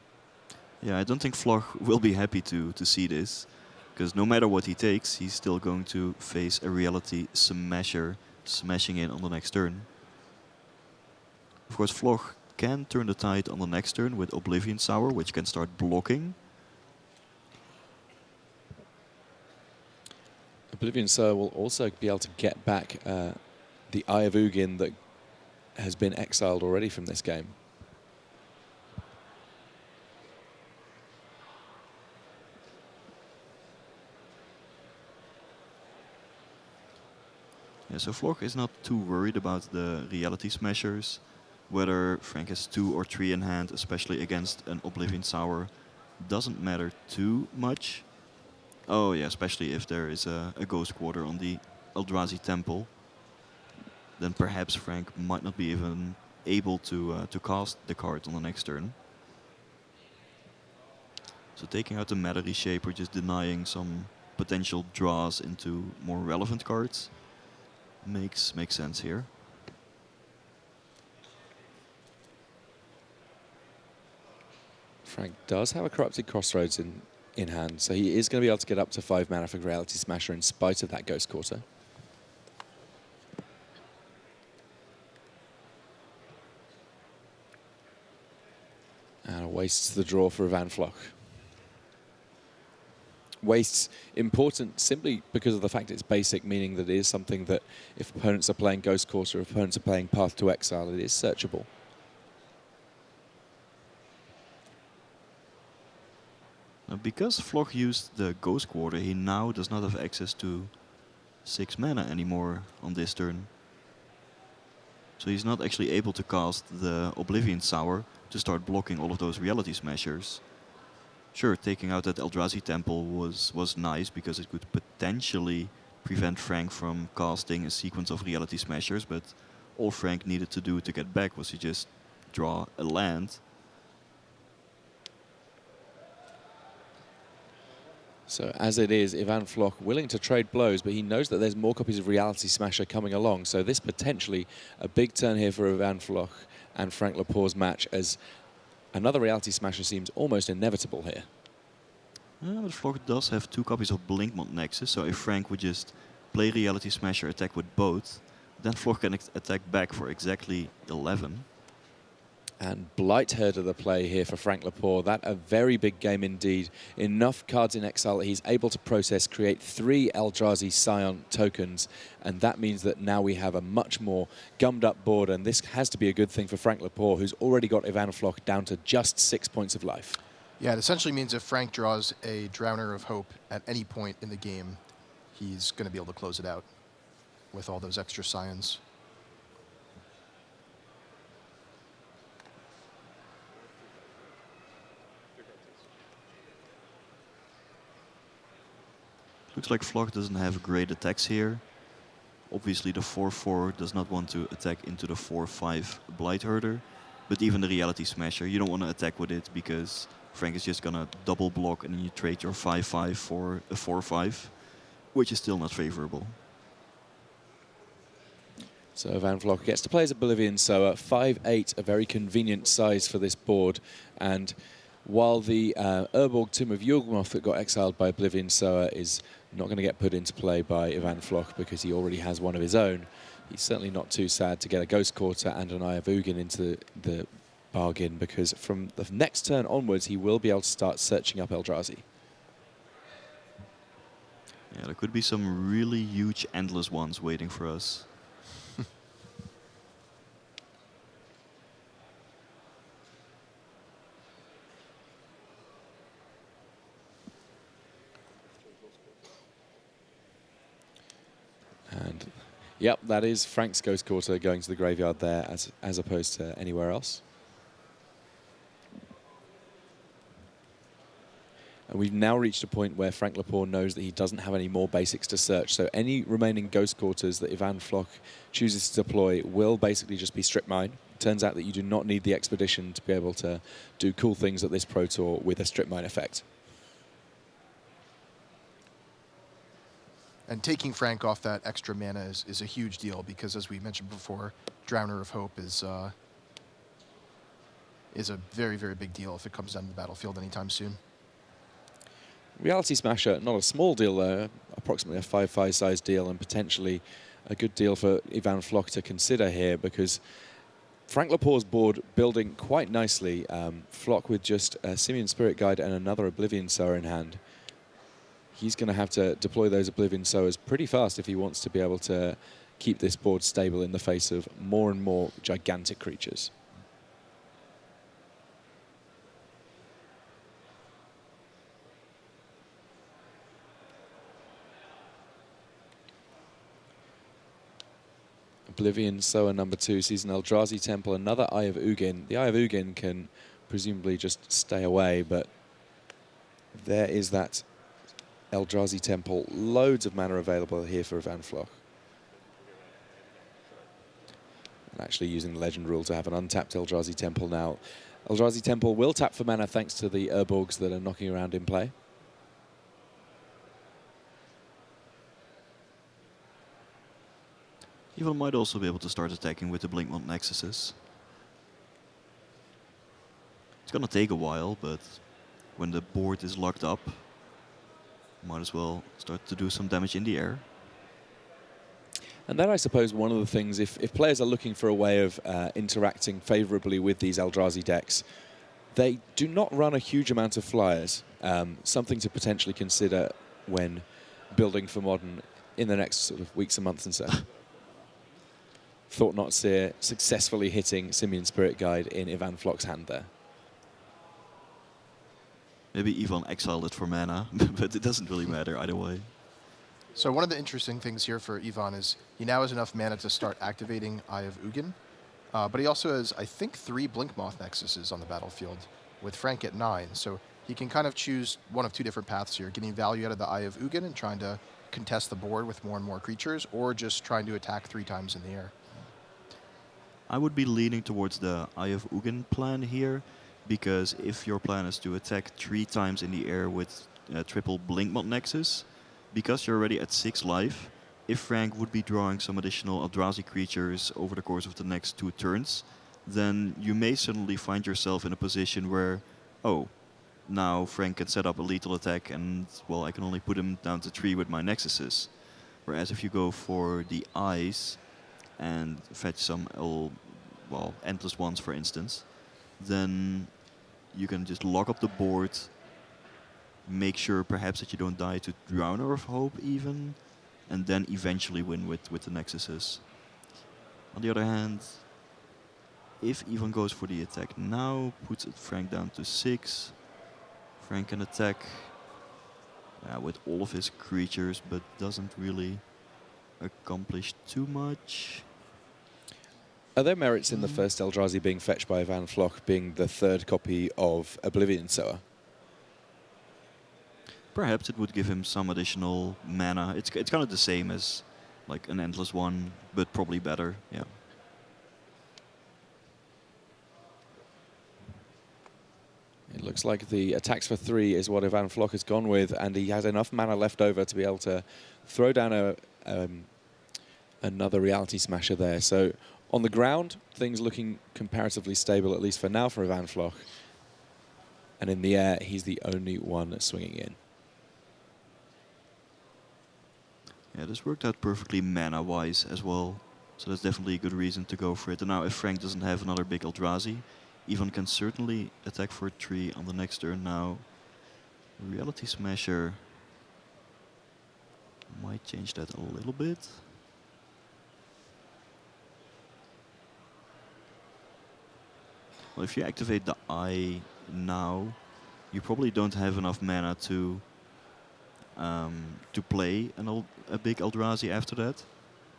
Speaker 2: Yeah, I don't think Floch will be happy to see this, because no matter what he takes, he's still going to face a Reality Smasher smashing in on the next turn. Of course, Floch can turn the tide on the next turn with Oblivion Sour, which can start blocking.
Speaker 1: Oblivion Sour will also be able to get back the Eye of Ugin that has been exiled already from this game.
Speaker 2: Yeah, so Floch is not too worried about the Reality Smashers. Whether Frank has 2 or 3 in hand, especially against an Oblivion Sour, doesn't matter too much. Oh yeah, especially if there is a Ghost Quarter on the Eldrazi Temple. Then perhaps Frank might not be even able to cast the card on the next turn. So taking out the Meta Reshaper, just denying some potential draws into more relevant cards, makes sense here.
Speaker 1: Frank does have a Corrupted Crossroads in hand, so he is going to be able to get up to 5 mana for Reality Smasher in spite of that Ghost Quarter. And wastes the draw for Ivan Floch. Wastes important simply because of the fact it's basic, meaning that it is something that if opponents are playing Ghost Quarter, if opponents are playing Path to Exile, it is searchable.
Speaker 2: Now, because Floch used the Ghost Quarter, he now does not have access to 6 mana anymore on this turn. So he's not actually able to cast the Oblivion Sour to start blocking all of those Reality Smashers. Sure, taking out that Eldrazi Temple was nice because it could potentially prevent Frank from casting a sequence of Reality Smashers, but all Frank needed to do to get back was to just draw a land.
Speaker 1: So as it is, Ivan Floch willing to trade blows, but he knows that there's more copies of Reality Smasher coming along. So this potentially a big turn here for Ivan Floch and Frank Lepore's match, as another Reality Smasher seems almost inevitable here.
Speaker 2: But Floch does have 2 copies of Blinkmont Nexus, so if Frank would just play Reality Smasher, attack with both, then Floch can attack back for exactly 11.
Speaker 1: And Blight Herder the play here for Frank Lepore. That a very big game indeed. Enough cards in exile that he's able to process, create 3 Eldrazi Scion tokens, and that means that now we have a much more gummed up board, and this has to be a good thing for Frank Lepore, who's already got Ivan Floch down to just 6 points of life.
Speaker 3: Yeah, it essentially means if Frank draws a Drowner of Hope at any point in the game, he's going to be able to close it out with all those extra Scions.
Speaker 2: Looks like Floch doesn't have great attacks here. Obviously the 4/4 does not want to attack into the 4/5 Blight Herder, but even the Reality Smasher, you don't want to attack with it because Frank is just gonna double block and then you trade your 5/5 for a 4/5, which is still not favorable.
Speaker 1: So Van Vlok gets to play as Oblivion Sower, 5/8, a very convenient size for this board. And while the Urborg Tomb of Yawgmoth that got exiled by Oblivion Sower is not going to get put into play by Ivan Floch because he already has one of his own, he's certainly not too sad to get a Ghost Quarter and an Eye of Ugin into the bargain, because from the next turn onwards he will be able to start searching up Eldrazi.
Speaker 2: Yeah, there could be some really huge endless ones waiting for us.
Speaker 1: And yep, that is Frank's Ghost Quarter going to the graveyard there as opposed to anywhere else. And we've now reached a point where Frank Lepore knows that he doesn't have any more basics to search. So any remaining Ghost Quarters that Ivan Floch chooses to deploy will basically just be strip mine. Turns out that you do not need the Expedition to be able to do cool things at this Pro Tour with a strip mine effect.
Speaker 3: And taking Frank off that extra mana is a huge deal because, as we mentioned before, Drowner of Hope is a very, very big deal if it comes down to the battlefield anytime soon.
Speaker 1: Reality Smasher, not a small deal though, approximately a 5/5 size deal, and potentially a good deal for Ivan Floch to consider here, because Frank Lepore's board building quite nicely. Floch with just a Simian Spirit Guide and another Oblivion Sower in hand. He's going to have to deploy those Oblivion Sowers pretty fast if he wants to be able to keep this board stable in the face of more and more gigantic creatures. Oblivion Sower #2 sees an Eldrazi Temple, another Eye of Ugin. The Eye of Ugin can presumably just stay away, but there is that Eldrazi Temple. Loads of mana available here for Ivan Floch. And actually using the Legend rule to have an untapped Eldrazi Temple now. Eldrazi Temple will tap for mana thanks to the Urborgs that are knocking around in play.
Speaker 2: Evil might also be able to start attacking with the Blinkmont Nexuses. It's gonna take a while, but when the board is locked up, might as well start to do some damage in the air.
Speaker 1: And then I suppose one of the things, if players are looking for a way of interacting favourably with these Eldrazi decks, they do not run a huge amount of flyers. Something to potentially consider when building for Modern in the next sort of weeks and months and so. Thought Not Seer successfully hitting Simian Spirit Guide in Ivan Floch's hand there.
Speaker 2: Maybe Ivan exiled it for mana, but it doesn't really matter either way.
Speaker 3: So one of the interesting things here for Ivan is he now has enough mana to start activating Eye of Ugin, but he also has, I think, 3 Blinkmoth Nexuses on the battlefield, with Frank at 9. So he can kind of choose one of 2 different paths here, getting value out of the Eye of Ugin and trying to contest the board with more and more creatures, or just trying to attack 3 times in the air.
Speaker 2: I would be leaning towards the Eye of Ugin plan here, because if your plan is to attack 3 times in the air with triple Blinkmont Nexus, because you're already at 6 life, if Frank would be drawing some additional Eldrazi creatures over the course of the next 2 turns, then you may suddenly find yourself in a position where, oh, now Frank can set up a lethal attack and, well, I can only put him down to 3 with my Nexuses. Whereas if you go for the Eyes and fetch some, Endless Ones, for instance, then you can just lock up the board, make sure perhaps that you don't die to Drowner of Hope even, and then eventually win with the Nexuses. On the other hand, if Ivan goes for the attack now, puts Frank down to 6, Frank can attack with all of his creatures, but doesn't really accomplish too much.
Speaker 1: Are there merits in the first Eldrazi being fetched by Ivan Floch being the 3rd copy of Oblivion Sower?
Speaker 2: Perhaps it would give him some additional mana. It's kind of the same as like an Endless One, but probably better, yeah.
Speaker 1: It looks like the attacks for 3 is what Ivan Floch has gone with, and he has enough mana left over to be able to throw down another Reality Smasher there. So on the ground, things looking comparatively stable, at least for now, for Ivan Floch. And in the air, he's the only one swinging in.
Speaker 2: Yeah, this worked out perfectly mana-wise as well. So that's definitely a good reason to go for it. And now if Frank doesn't have another big Eldrazi, Ivan can certainly attack for 3 on the next turn now. Reality Smasher might change that a little bit. Well, if you activate the Eye now, you probably don't have enough mana to play a big Eldrazi after that.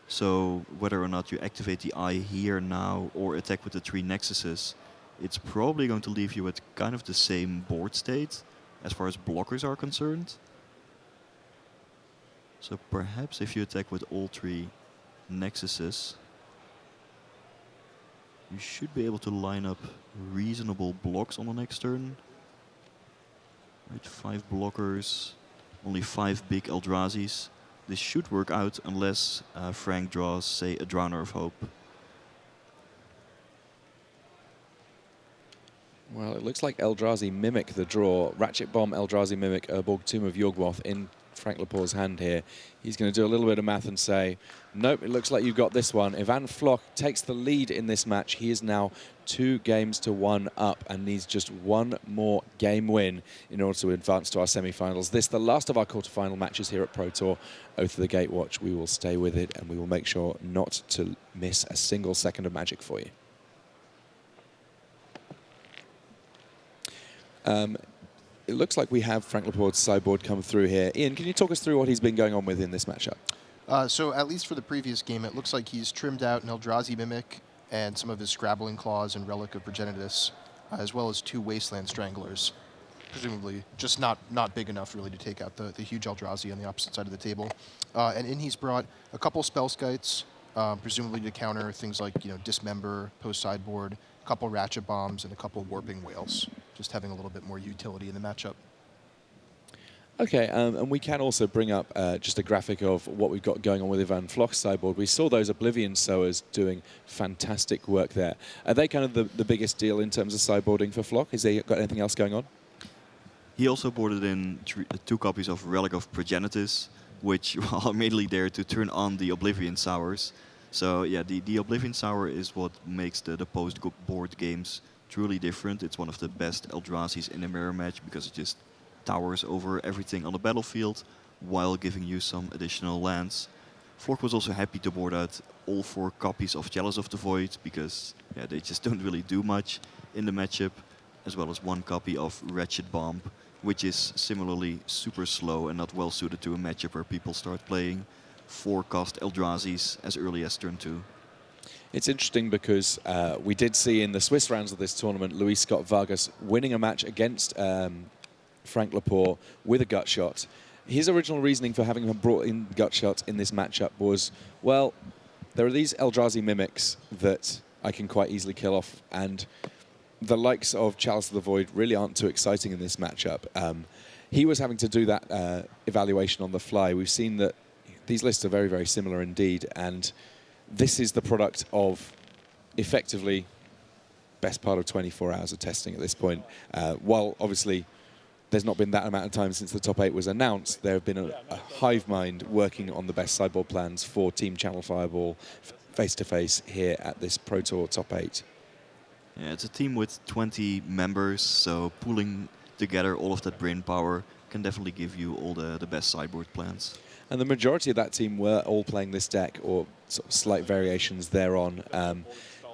Speaker 2: So whether or not you activate the Eye here now or attack with the 3 Nexuses, it's probably going to leave you at kind of the same board state as far as blockers are concerned. So perhaps if you attack with all 3 Nexuses, you should be able to line up reasonable blocks on the next turn. Right, 5 blockers, only 5 big Eldrazi's. This should work out unless Frank draws, say, a Drowner of Hope.
Speaker 1: Well, it looks like Eldrazi mimic the draw. Ratchet Bomb, Eldrazi mimic, Urborg, Tomb of Yawgmoth in Frank Lepore's hand here. He's going to do a little bit of math and say, nope, it looks like you've got this one. Ivan Floch takes the lead in this match. He is now 2 games to 1 up and needs just 1 more game win in order to advance to our semi-finals. This, the last of our quarterfinal matches here at Pro Tour, Oath of the Gatewatch. We will stay with it and we will make sure not to miss a single second of magic for you. It looks like we have Frank Lepore's sideboard come through here. Ian, can you talk us through what he's been going on with in this matchup?
Speaker 3: So at least for the previous game, it looks like he's trimmed out an Eldrazi Mimic and some of his Scrabbling Claws and Relic of Progenitus, as well as 2 Wasteland Stranglers. Presumably just not big enough really to take out the huge Eldrazi on the opposite side of the table. And in he's brought a couple Spell Skites, presumably to counter things like Dismember, post-sideboard, a couple Ratchet Bombs, and a couple Warping Whales, just having a little bit more utility in the matchup.
Speaker 1: Okay, and we can also bring up just a graphic of what we've got going on with Ivan Floch's sideboard. We saw those Oblivion Sowers doing fantastic work there. Are they kind of the biggest deal in terms of sideboarding for Floch? Has he got anything else going on?
Speaker 2: He also boarded in 2 copies of Relic of Progenitus, which are mainly there to turn on the Oblivion Sowers. So yeah, the Oblivion Sour is what makes the post-board games truly different. It's one of the best Eldrazi's in a mirror match because it just towers over everything on the battlefield while giving you some additional lands. Floch was also happy to board out all 4 copies of Chalice of the Void because they just don't really do much in the matchup, as well as 1 copy of Wretched Bomb, which is similarly super slow and not well suited to a matchup where people start playing 4-cost Eldrazi's as early as turn 2.
Speaker 1: It's interesting because we did see in the Swiss rounds of this tournament Luis Scott Vargas winning a match against Frank Lepore with a gut shot. His original reasoning for having brought in gut shot in this matchup was, well, there are these Eldrazi Mimics that I can quite easily kill off, and the likes of Chalice of the Void really aren't too exciting in this matchup. He was having to do that evaluation on the fly. We've seen that these lists are very, very similar indeed, and this is the product of effectively best part of 24 hours of testing at this point. While obviously there's not been that amount of time since the top 8 was announced, there have been a hive mind working on the best sideboard plans for Team Channel Fireball face-to-face here at this Pro Tour top 8.
Speaker 2: Yeah, it's a team with 20 members, so pulling together all of that brain power can definitely give you all the best sideboard plans.
Speaker 1: And the majority of that team were all playing this deck, or sort of slight variations thereon.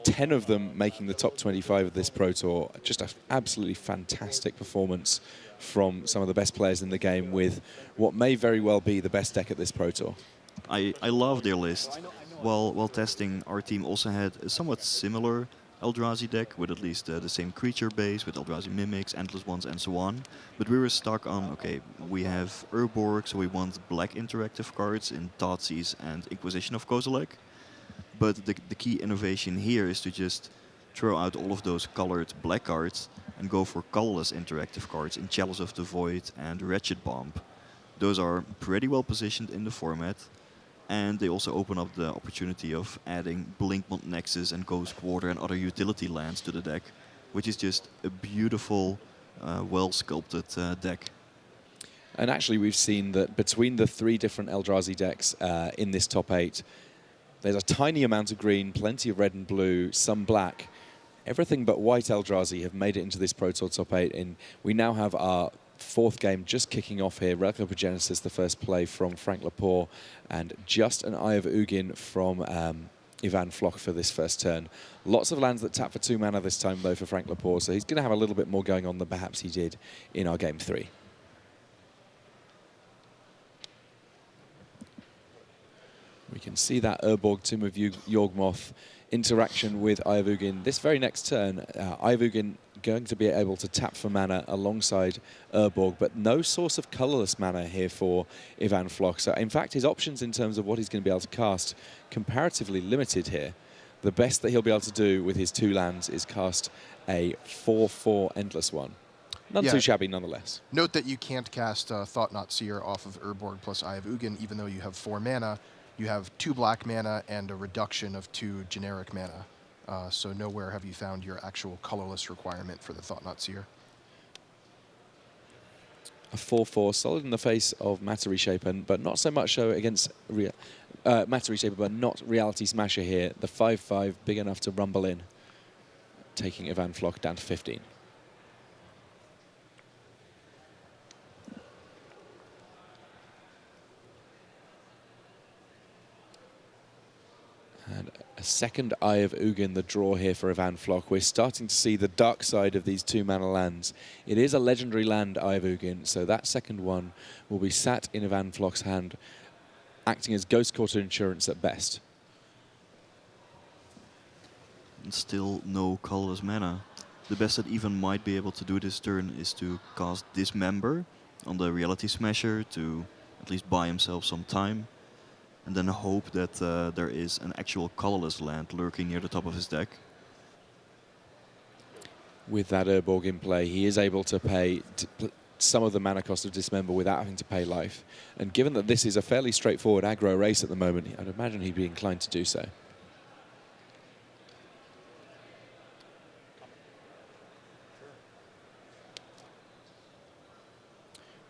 Speaker 1: 10 of them making the top 25 of this Pro Tour. Just an absolutely fantastic performance from some of the best players in the game with what may very well be the best deck at this Pro Tour.
Speaker 2: I love their list. While testing, our team also had a somewhat similar Eldrazi deck with at least the same creature base, with Eldrazi Mimics, Endless Ones, and so on. But we were stuck on, okay, we have Urborg, so we want black interactive cards in Thoughtseize and Inquisition of Kozilek. But the key innovation here is to just throw out all of those colored black cards and go for colorless interactive cards in Chalice of the Void and Wretched Bomb. Those are pretty well positioned in the format, and they also open up the opportunity of adding Blinkmont Nexus and Ghost Quarter and other utility lands to the deck, which is just a beautiful, well-sculpted deck.
Speaker 1: And actually we've seen that between the 3 different Eldrazi decks in this top 8, there's a tiny amount of green, plenty of red and blue, some black. Everything but white Eldrazi have made it into this Pro Tour top 8, and we now have our 4th game just kicking off here. Relic of Progenitus, the first play from Frank Lepore, and just an Eye of Ugin from Ivan Floch for this first turn. Lots of lands that tap for 2 mana this time, though, for Frank Lepore, so he's going to have a little bit more going on than perhaps he did in our game 3. We can see that Urborg, Tomb of Yawgmoth interaction with Eye of Ugin. This very next turn, Eye of Ugin going to be able to tap for mana alongside Urborg, but no source of colorless mana here for Ivan Floch. So in fact, his options in terms of what he's going to be able to cast comparatively limited here. The best that he'll be able to do with his 2 lands is cast a 4/4 Endless One. None too shabby nonetheless.
Speaker 3: Note that you can't cast Thought-Knot Seer off of Urborg plus Eye of Ugin, even though you have 4 mana. You have 2 black mana and a reduction of 2 generic mana. So nowhere have you found your actual colorless requirement for the Thought-Knot Seer.
Speaker 1: A 4/4, solid in the face of Matter Reshaper, but not so much so against Matter Reshaper, but not Reality Smasher here. The 5/5 big enough to rumble in, taking Ivan Floch down to 15. And a second Eye of Ugin, the draw here for Ivan Floch. We're starting to see the dark side of these 2 mana lands. It is a legendary land, Eye of Ugin, so that second one will be sat in Ivan Floch's hand acting as Ghost Quarter insurance at best.
Speaker 2: And still no colorless mana. The best that Ivan might be able to do this turn is to cast Dismember on the Reality Smasher to at least buy himself some time, and then hope that there is an actual colorless land lurking near the top of his deck.
Speaker 1: With that Urborg in play, he is able to pay some of the mana cost of Dismember without having to pay life. And given that this is a fairly straightforward aggro race at the moment, I'd imagine he'd be inclined to do so.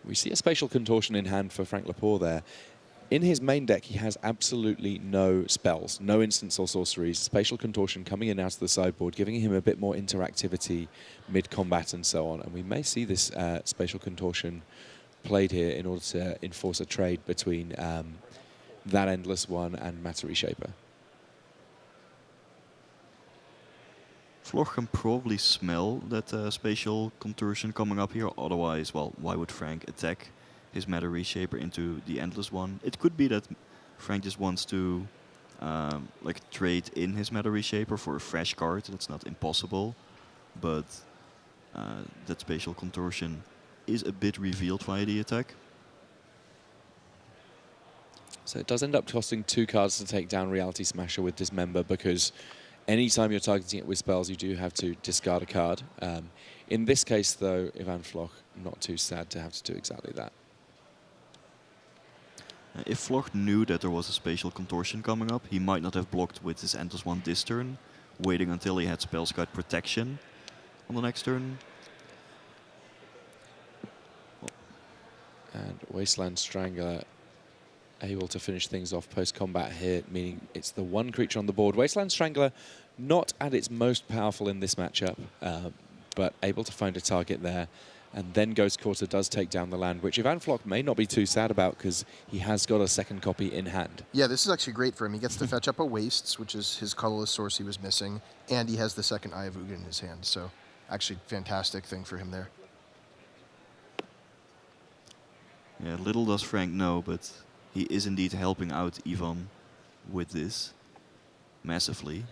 Speaker 1: We see a Spatial Contortion in hand for Frank Lepore there. In his main deck, he has absolutely no spells, no instants or sorceries. Spatial Contortion coming in out of the sideboard, giving him a bit more interactivity mid-combat and so on. And we may see this Spatial Contortion played here in order to enforce a trade between that Endless One and Matter Reshaper.
Speaker 2: Floch can probably smell that Spatial Contortion coming up here. Otherwise, well, why would Frank attack his Matter Reshaper into the Endless One? It could be that Frank just wants to like trade in his Matter Reshaper for a fresh card. That's not impossible, but that Spatial Contortion is a bit revealed via the attack.
Speaker 1: So it does end up costing 2 cards to take down Reality Smasher with Dismember, because anytime you're targeting it with spells, you do have to discard a card. In this case, though, Ivan Floch, not too sad to have to do exactly that.
Speaker 2: If Floch knew that there was a Spatial Contortion coming up, he might not have blocked with his Endless One this turn, waiting until he had Spellscite Protection on the next turn.
Speaker 1: And Wasteland Strangler able to finish things off post-combat here, meaning it's the one creature on the board. Wasteland Strangler not at its most powerful in this matchup, but able to find a target there. And then Ghost Quarter does take down the land, which Ivan Floch may not be too sad about because he has got a second copy in hand.
Speaker 3: Yeah, this is actually great for him. He gets to fetch up a Wastes, which is his colorless source he was missing, and he has the second Eye of Ugin in his hand. So actually fantastic thing for him there.
Speaker 2: Yeah, little does Frank know, but he is indeed helping out Ivan with this massively.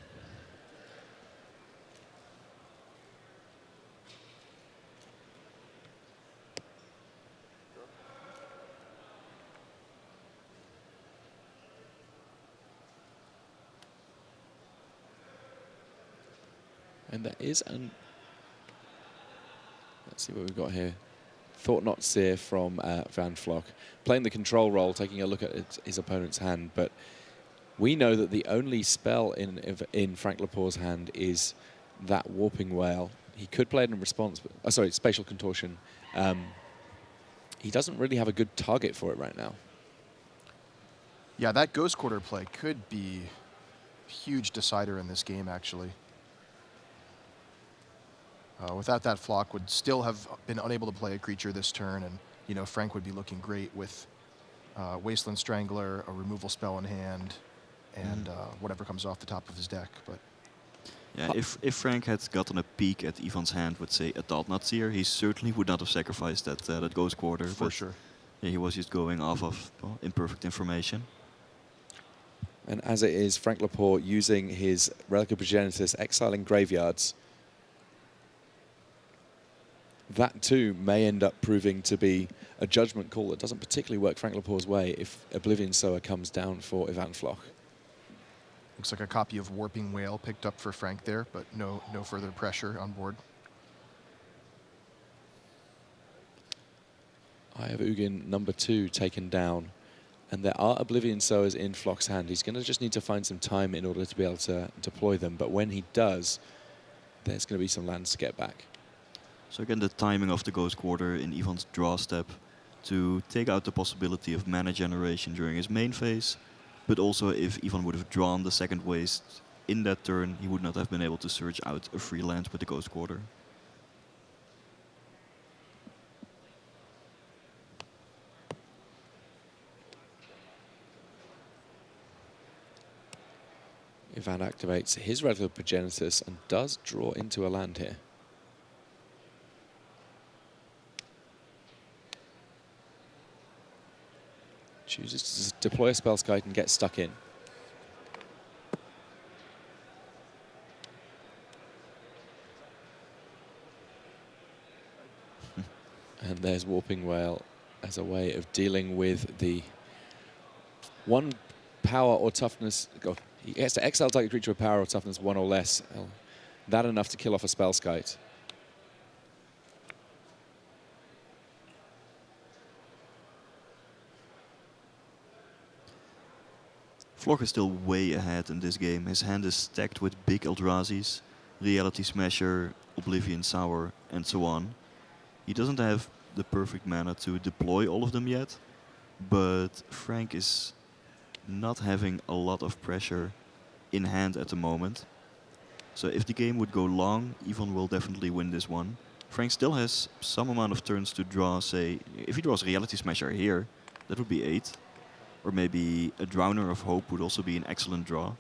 Speaker 1: And there is an... Let's see what we've got here. Thought Not Seer from Van Floch. Playing the control role, taking a look at his opponent's hand, but we know that the only spell in Frank Lepore's hand is that Warping Whale. He could play it in response, but, sorry, Spatial Contortion. He doesn't really have a good target for it right now.
Speaker 3: Yeah, that Ghost Quarter play could be a huge decider in this game, actually. Without that, Floch would still have been unable to play a creature this turn, and you know Frank would be looking great with Wasteland Strangler, a removal spell in hand, and whatever comes off the top of his deck. But
Speaker 2: yeah, if Frank had gotten a peek at Ivan's hand with, say, a Thought Not Seer, he certainly would not have sacrificed that Ghost Quarter.
Speaker 3: For sure.
Speaker 2: Yeah, he was just going off of imperfect information.
Speaker 1: And as it is, Frank Lepore using his Relic of Progenitus, exiling graveyards. That too may end up proving to be a judgment call that doesn't particularly work Frank Lepore's way if Oblivion Sower comes down for Ivan Floch.
Speaker 3: Looks like a copy of Warping Whale picked up for Frank there, but no further pressure on board.
Speaker 1: Eye of Ugin #2 taken down. And there are Oblivion Sowers in Floch's hand. He's going to just need to find some time in order to be able to deploy them. But when he does, there's going to be some lands to get back.
Speaker 2: So again, the timing of the Ghost Quarter in Ivan's draw step to take out the possibility of mana generation during his main phase, but also if Ivan would have drawn the second waste in that turn, he would not have been able to search out a free land with the Ghost Quarter.
Speaker 1: Ivan activates his Relic of Progenitus and does draw into a land here. Chooses to deploy a spell skite and get stuck in. And there's Warping Whale as a way of dealing with the one power or toughness. He has to exile target creature with power or toughness 1 or less. That enough to kill off a spell skite.
Speaker 2: Floch is still way ahead in this game. His hand is stacked with big Eldrazi's, Reality Smasher, Oblivion Sour, and so on. He doesn't have the perfect mana to deploy all of them yet, but Frank is not having a lot of pressure in hand at the moment. So if the game would go long, Yvonne will definitely win this one. Frank still has some amount of turns to draw, say, if he draws Reality Smasher here, that would be 8. Or maybe a Drowner of Hope would also be an excellent draw.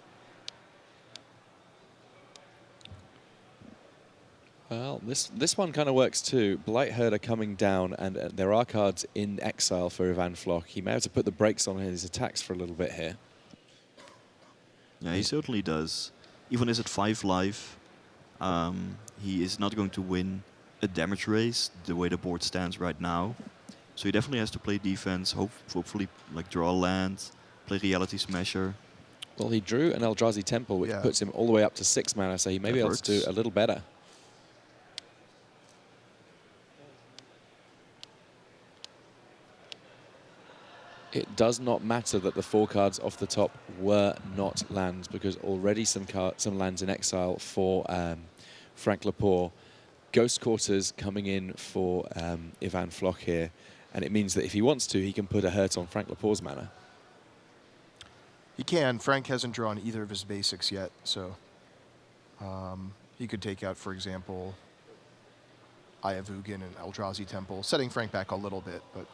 Speaker 1: Well, this one kind of works too. Blightherder coming down, and there are cards in exile for Ivan Floch. He may have to put the brakes on his attacks for a little bit here.
Speaker 2: Yeah, he certainly does. Even is at 5 life, he is not going to win a damage race the way the board stands right now. So he definitely has to play defense, hopefully like draw a land, play Reality Smasher.
Speaker 1: Well, he drew an Eldrazi Temple, which puts him all the way up to 6 mana, so he may be able to do a little better. It does not matter that the 4 cards off the top were not lands, because already some lands in exile for Frank Lepore. Ghost Quarters coming in for Ivan Floch here, and it means that if he wants to, he can put a hurt on Frank Lepore's mana.
Speaker 3: He can. Frank hasn't drawn either of his basics yet, so he could take out, for example, Ayavugan and Eldrazi Temple, setting Frank back a little bit, but...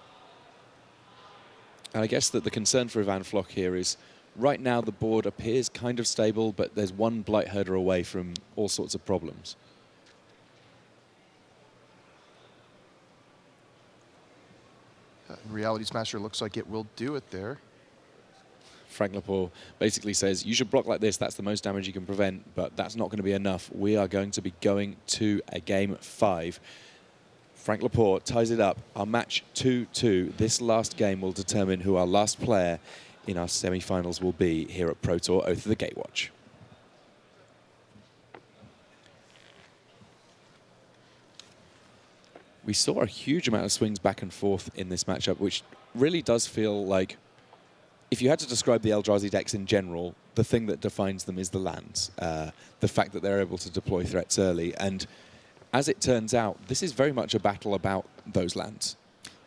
Speaker 1: And I guess that the concern for Ivan Floch here is, right now the board appears kind of stable, but there's one Blightherder away from all sorts of problems.
Speaker 3: Reality Smasher looks like it will do it there.
Speaker 1: Frank Lepore basically says, you should block like this, that's the most damage you can prevent, but that's not going to be enough. We are going to be going to a game 5. Frank Lepore ties it up. Our match 2-2. This last game will determine who our last player in our semi-finals will be here at Pro Tour Oath of the Gatewatch. We saw a huge amount of swings back and forth in this matchup, which really does feel like, if you had to describe the Eldrazi decks in general, the thing that defines them is the lands. The fact that they're able to deploy threats early. And as it turns out, this is very much a battle about those lands.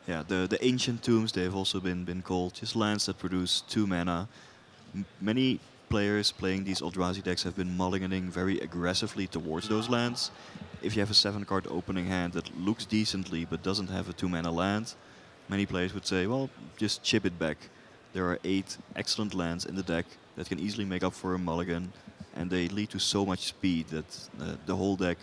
Speaker 2: Yeah, the Ancient Tombs, they've also been called just lands that produce 2 mana. Many players playing these Eldrazi decks have been mulliganing very aggressively towards those lands. If you have a 7-card opening hand that looks decently but doesn't have a 2-mana land, many players would say, well, just chip it back. There are 8 excellent lands in the deck that can easily make up for a mulligan, and they lead to so much speed that the whole deck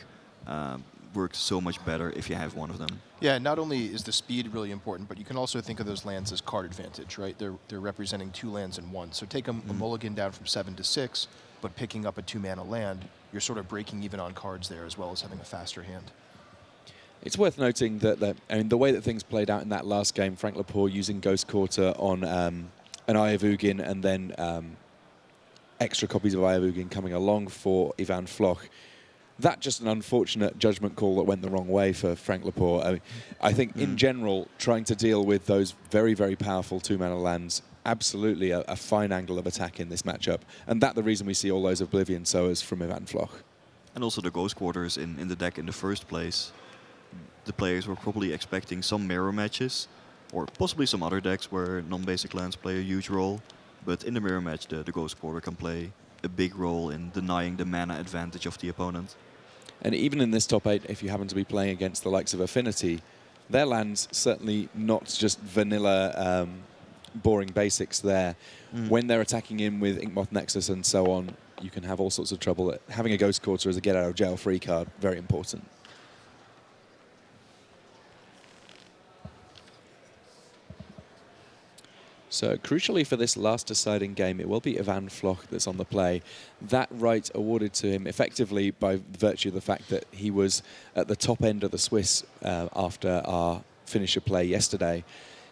Speaker 2: works so much better if you have one of them.
Speaker 3: Yeah, not only is the speed really important, but you can also think of those lands as card advantage, right? They're representing 2 lands in one. So take a mulligan down from 7 to 6, but picking up a 2-mana land, you're sort of breaking even on cards there as well as having a faster hand.
Speaker 1: It's worth noting that I mean, the way that things played out in that last game, Frank Lepore using Ghost Quarter on an Ayavugan, and then extra copies of Ayavugan coming along for Ivan Floch. That just an unfortunate judgment call that went the wrong way for Frank Lepore. I think in general, trying to deal with those very, very powerful 2-mana lands, absolutely a fine angle of attack in this matchup. And that's the reason we see all those Oblivion Sowers from Ivan Floch.
Speaker 2: And also the Ghost Quarters in the deck in the first place. The players were probably expecting some mirror matches, or possibly some other decks where non-basic lands play a huge role. But in the mirror match, the Ghost Quarter can play a big role in denying the mana advantage of the opponent.
Speaker 1: And even in this top 8, if you happen to be playing against the likes of Affinity, their lands certainly not just vanilla, boring basics there. When they're attacking in with Inkmoth Nexus and so on, you can have all sorts of trouble. Having a Ghost Quarter as a get-out-of-jail-free card, very important. So crucially for this last deciding game, it will be Ivan Floch that's on the play. That right awarded to him effectively by virtue of the fact that he was at the top end of the Swiss after our finisher play yesterday.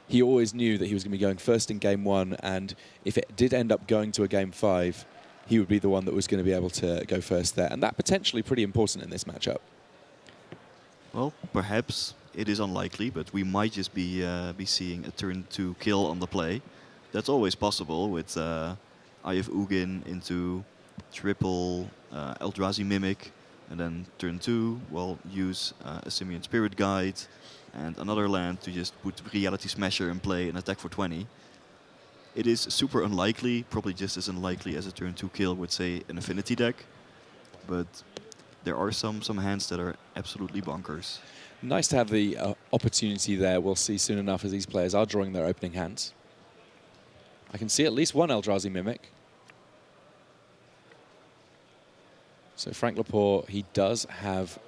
Speaker 1: He always knew that he was going to be going first in game 1, and if it did end up going to a game 5, he would be the one that was going to be able to go first there. And that potentially pretty important in this matchup.
Speaker 2: Well, perhaps it is unlikely, but we might just be seeing a turn 2 kill on the play. That's always possible with IF Ugin into triple Eldrazi Mimic, and then turn 2, well, use a Simian Spirit Guide and another land to just put Reality Smasher in play and attack for 20. It is super unlikely, probably just as unlikely as a turn 2 kill with, say, an Affinity deck, but there are some hands that are absolutely bonkers.
Speaker 1: Nice to have the opportunity there. We'll see soon enough as these players are drawing their opening hands. I can see at least one Eldrazi Mimic. So Frank Lepore, he does have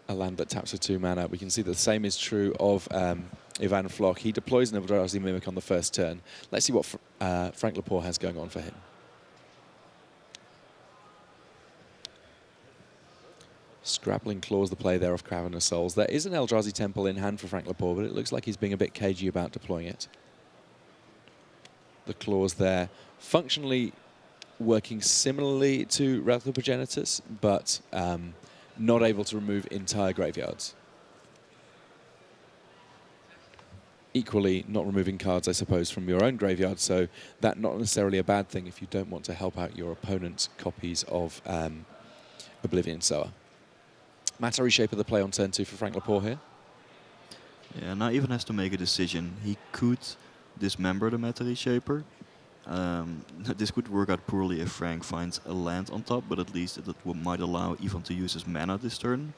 Speaker 1: a land that taps for 2 mana. We can see the same is true of Ivan Floch. He deploys an Eldrazi Mimic on the first turn. Let's see what Frank Lepore has going on for him. Scrabbling Claws the play there of Cavern of Souls. There is an Eldrazi Temple in hand for Frank Lepore, but it looks like he's being a bit cagey about deploying it. The Claws there, functionally working similarly to Relic of Progenitus, but not able to remove entire graveyards. Equally, not removing cards, I suppose, from your own graveyard, so that not necessarily a bad thing if you don't want to help out your opponent's copies of Oblivion Sower. Matter Reshaper the play on turn 2 for Frank Lepore here.
Speaker 2: Yeah, now even has to make a decision. He could dismember the Matter Reshaper. This could work out poorly if Frank finds a land on top, but at least it might allow Ivan to use his mana this turn.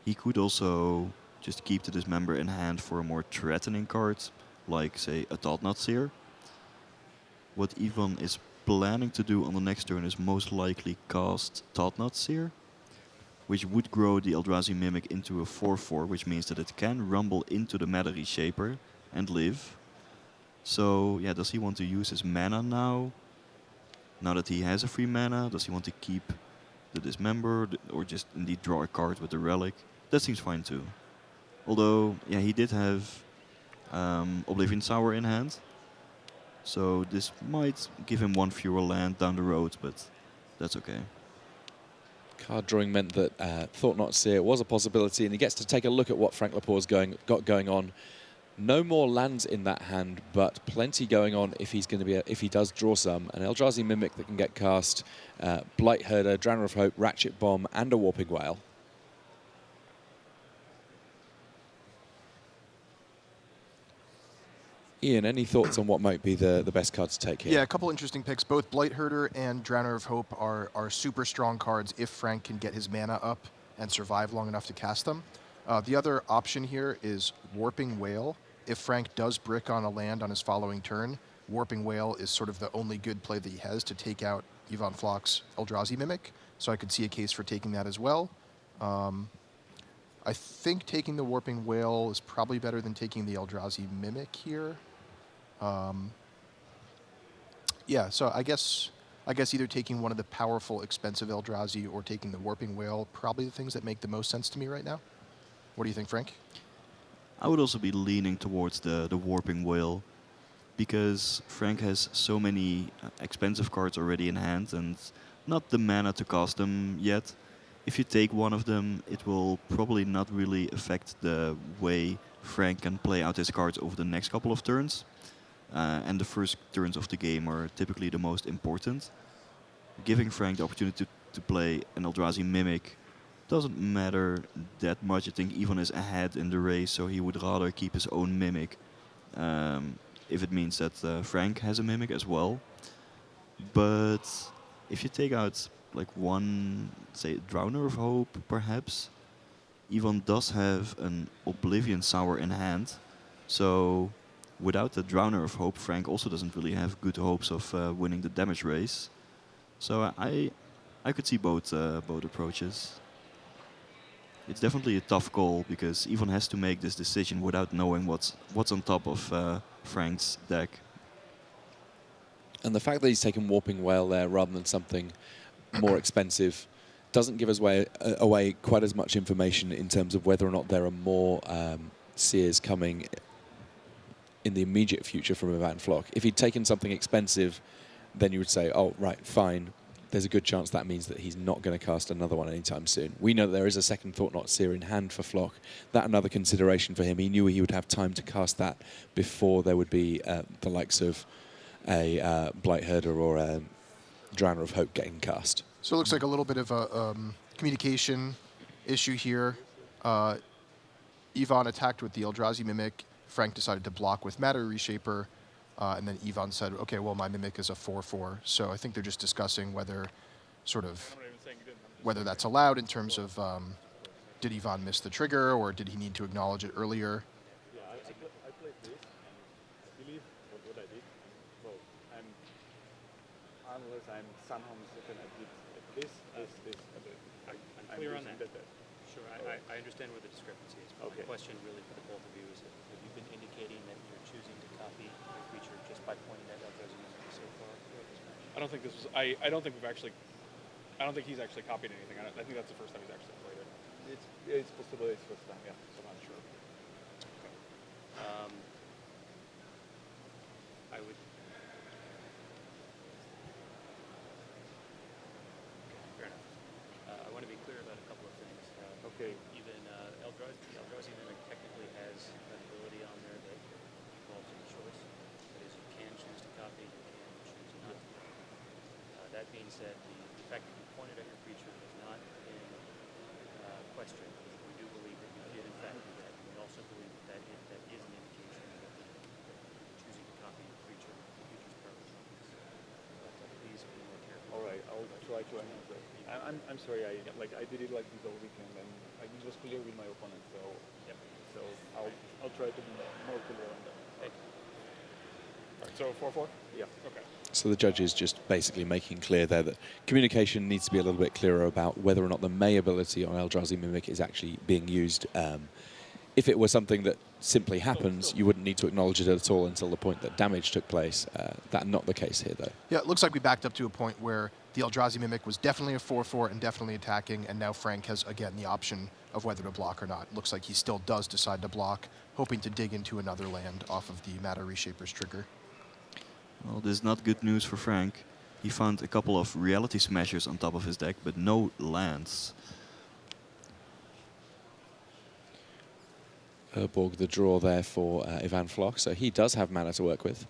Speaker 2: He could also just keep the Dismember in hand for a more threatening card, like, say, a Thought-Knot Seer. What Ivan is planning to do on the next turn is most likely cast Thought-Knot Seer, which would grow the Eldrazi Mimic into a 4/4, which means that it can rumble into the Matter Reshaper and live. So, yeah, does he want to use his mana now? Now that he has a free mana, does he want to keep the Dismember or just indeed draw a card with the Relic? That seems fine too. Although, yeah, he did have Oblivion Sower in hand. So this might give him one fewer land down the road, but that's okay.
Speaker 1: Card drawing meant that Thought-Knot Seer was a possibility, and he gets to take a look at what Frank Lepore's got going on. No more lands in that hand, but plenty going on if he's going to be if he does draw some. An Eldrazi Mimic that can get cast, Blight Herder, Drowner of Hope, Ratchet Bomb, and a Warping Whale. Ian, any thoughts on what might be the best card to take here?
Speaker 3: Yeah, a couple interesting picks. Both Blight Herder and Drowner of Hope are super strong cards if Frank can get his mana up and survive long enough to cast them. The other option here is Warping Whale. If Frank does brick on a land on his following turn, Warping Whale is sort of the only good play that he has to take out Ivan Floch's Eldrazi Mimic, so I could see a case for taking that as well. I think taking the Warping Whale is probably better than taking the Eldrazi Mimic here. Yeah, so I guess either taking one of the powerful, expensive Eldrazi or taking the Warping Whale, probably the things that make the most sense to me right now. What do you think, Frank?
Speaker 2: I would also be leaning towards the Warping Whale, because Frank has so many expensive cards already in hand and not the mana to cast them yet. If you take one of them, it will probably not really affect the way Frank can play out his cards over the next couple of turns. And the first turns of the game are typically the most important. Giving Frank the opportunity to play an Eldrazi Mimic doesn't matter that much. I think Ivan is ahead in the race, so he would rather keep his own Mimic if it means that Frank has a Mimic as well. But if you take out like one, say, Drowner of Hope, perhaps, Ivan does have an Oblivion Sower in hand, so without the Drowner of Hope, Frank also doesn't really have good hopes of winning the damage race. So I could see both approaches. it's definitely a tough call because Ivan has to make this decision without knowing what's on top of Frank's deck.
Speaker 1: And the fact that he's taken Warping Whale there rather than something more expensive doesn't give us away quite as much information in terms of whether or not there are more Seers coming in the immediate future from Ivan Floch. If he'd taken something expensive, then you would say, oh, right, fine. There's a good chance that means that he's not going to cast another one anytime soon. We know that there is a second Thought-Knot Seer in hand for Floch. That's another consideration for him. He knew he would have time to cast that before there would be the likes of a Blight Herder or a Drowner of Hope getting cast.
Speaker 3: So it looks like a little bit of a communication issue here. Ivan attacked with the Eldrazi Mimic. Frank decided to block with Matter Reshaper. And then Ivan said, okay, well, my Mimic is a 4/4. So I think they're just discussing whether that's allowed in terms of did Ivan miss the trigger or did he need to acknowledge it earlier?
Speaker 5: Yeah, I played this. Believe what I did. Well, unless I'm somehow mistaken, I did this.
Speaker 6: I'm clear on that. Sure, I understand where the discrepancy is. But
Speaker 5: Okay.
Speaker 6: My question really for the both of you is that have you been indicating that you're choosing to copy a creature just by pointing at Eldrazi so far throughout this match?
Speaker 5: I don't think this was. I don't think we've actually. I don't think he's actually copied anything. I think that's the first time he's actually played it. It's possible it's first time. Yeah, so I'm not sure.
Speaker 6: I would. Fair enough. I want to be clear about a couple of things.
Speaker 5: Okay.
Speaker 6: Even the Eldrazi Mimic technically has an ability on there that involves a choice. That is, you can choose to copy, you can choose not to copy. That being said, the fact that you pointed at your creature is not in question. We do believe that you did in fact do that. We also believe that that is an indication that you're choosing to copy your creature for the creature's purpose. Please be more careful.
Speaker 5: All right. I'll try to answer. I'm sorry. I did it like this all weekend, and it was clear with my opponent. So
Speaker 6: Yep.
Speaker 5: so I'll try to be more clear on that.
Speaker 6: Okay.
Speaker 5: All right. So 4/4. Yeah. Okay.
Speaker 1: So the judge is just basically making clear there that communication needs to be a little bit clearer about whether or not the May ability on Eldrazi Mimic is actually being used. If it were something that simply happens, you wouldn't need to acknowledge it at all until the point that damage took place. That's not the case here, though.
Speaker 3: Yeah, it looks like we backed up to a point where the Eldrazi Mimic was definitely a 4/4 and definitely attacking, and now Frank has, again, the option of whether to block or not. Looks like he still does decide to block, hoping to dig into another land off of the Matter Reshaper's trigger.
Speaker 2: Well, this is not good news for Frank. He found a couple of Reality Smashers on top of his deck, but no lands.
Speaker 1: Urborg the draw there for Ivan Floch, so he does have mana to work with.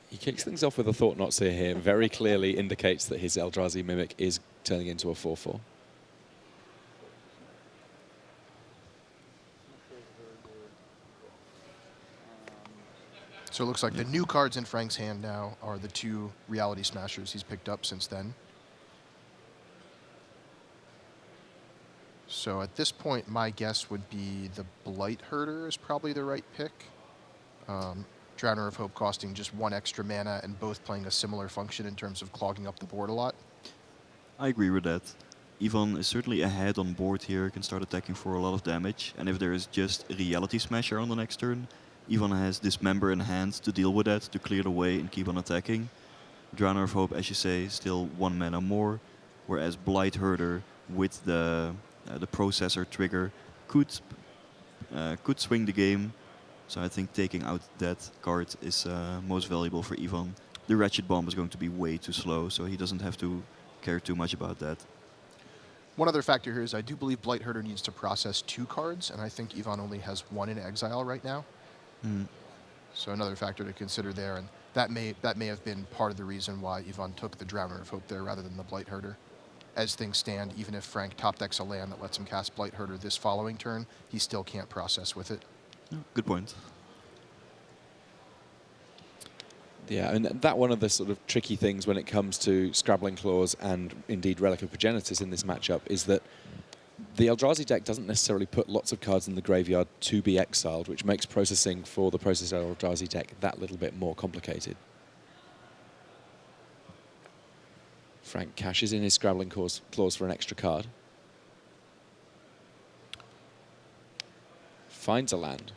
Speaker 1: He kicks things off with a Thought-Knot Seer here, very clearly indicates that his Eldrazi Mimic is turning into a 4/4.
Speaker 3: So it looks like the new cards in Frank's hand now are the two Reality Smashers he's picked up since then. So at this point, my guess would be the Blight Herder is probably the right pick. Drowner of Hope costing just one extra mana and both playing a similar function in terms of clogging up the board a lot.
Speaker 2: I agree with that. Ivan is certainly ahead on board here, can start attacking for a lot of damage, and if there is just a Reality Smasher on the next turn, Ivan has Dismember in hand to deal with that, to clear the way and keep on attacking. Drowner of Hope, as you say, still 1 mana more, whereas Blight Herder with the Processor trigger could swing the game. So I think taking out that card is most valuable for Ivan. The Ratchet Bomb is going to be way too slow, so he doesn't have to care too much about that.
Speaker 3: One other factor here is I do believe Blight Herder needs to process 2 cards, and I think Ivan only has 1 in exile right now. So another factor to consider there, and that may have been part of the reason why Ivan took the Drowner of Hope there rather than the Blight Herder. As things stand, even if Frank top decks a land that lets him cast Blight Herder this following turn, he still can't process with it.
Speaker 2: Good point.
Speaker 1: Yeah, and that one of the sort of tricky things when it comes to Scrabbling Claws and indeed Relic of Progenitus in this matchup is that the Eldrazi deck doesn't necessarily put lots of cards in the graveyard to be exiled, which makes processing for the processed Eldrazi deck that little bit more complicated. Frank cashes in his Scrabbling clause for an extra card. Finds a land.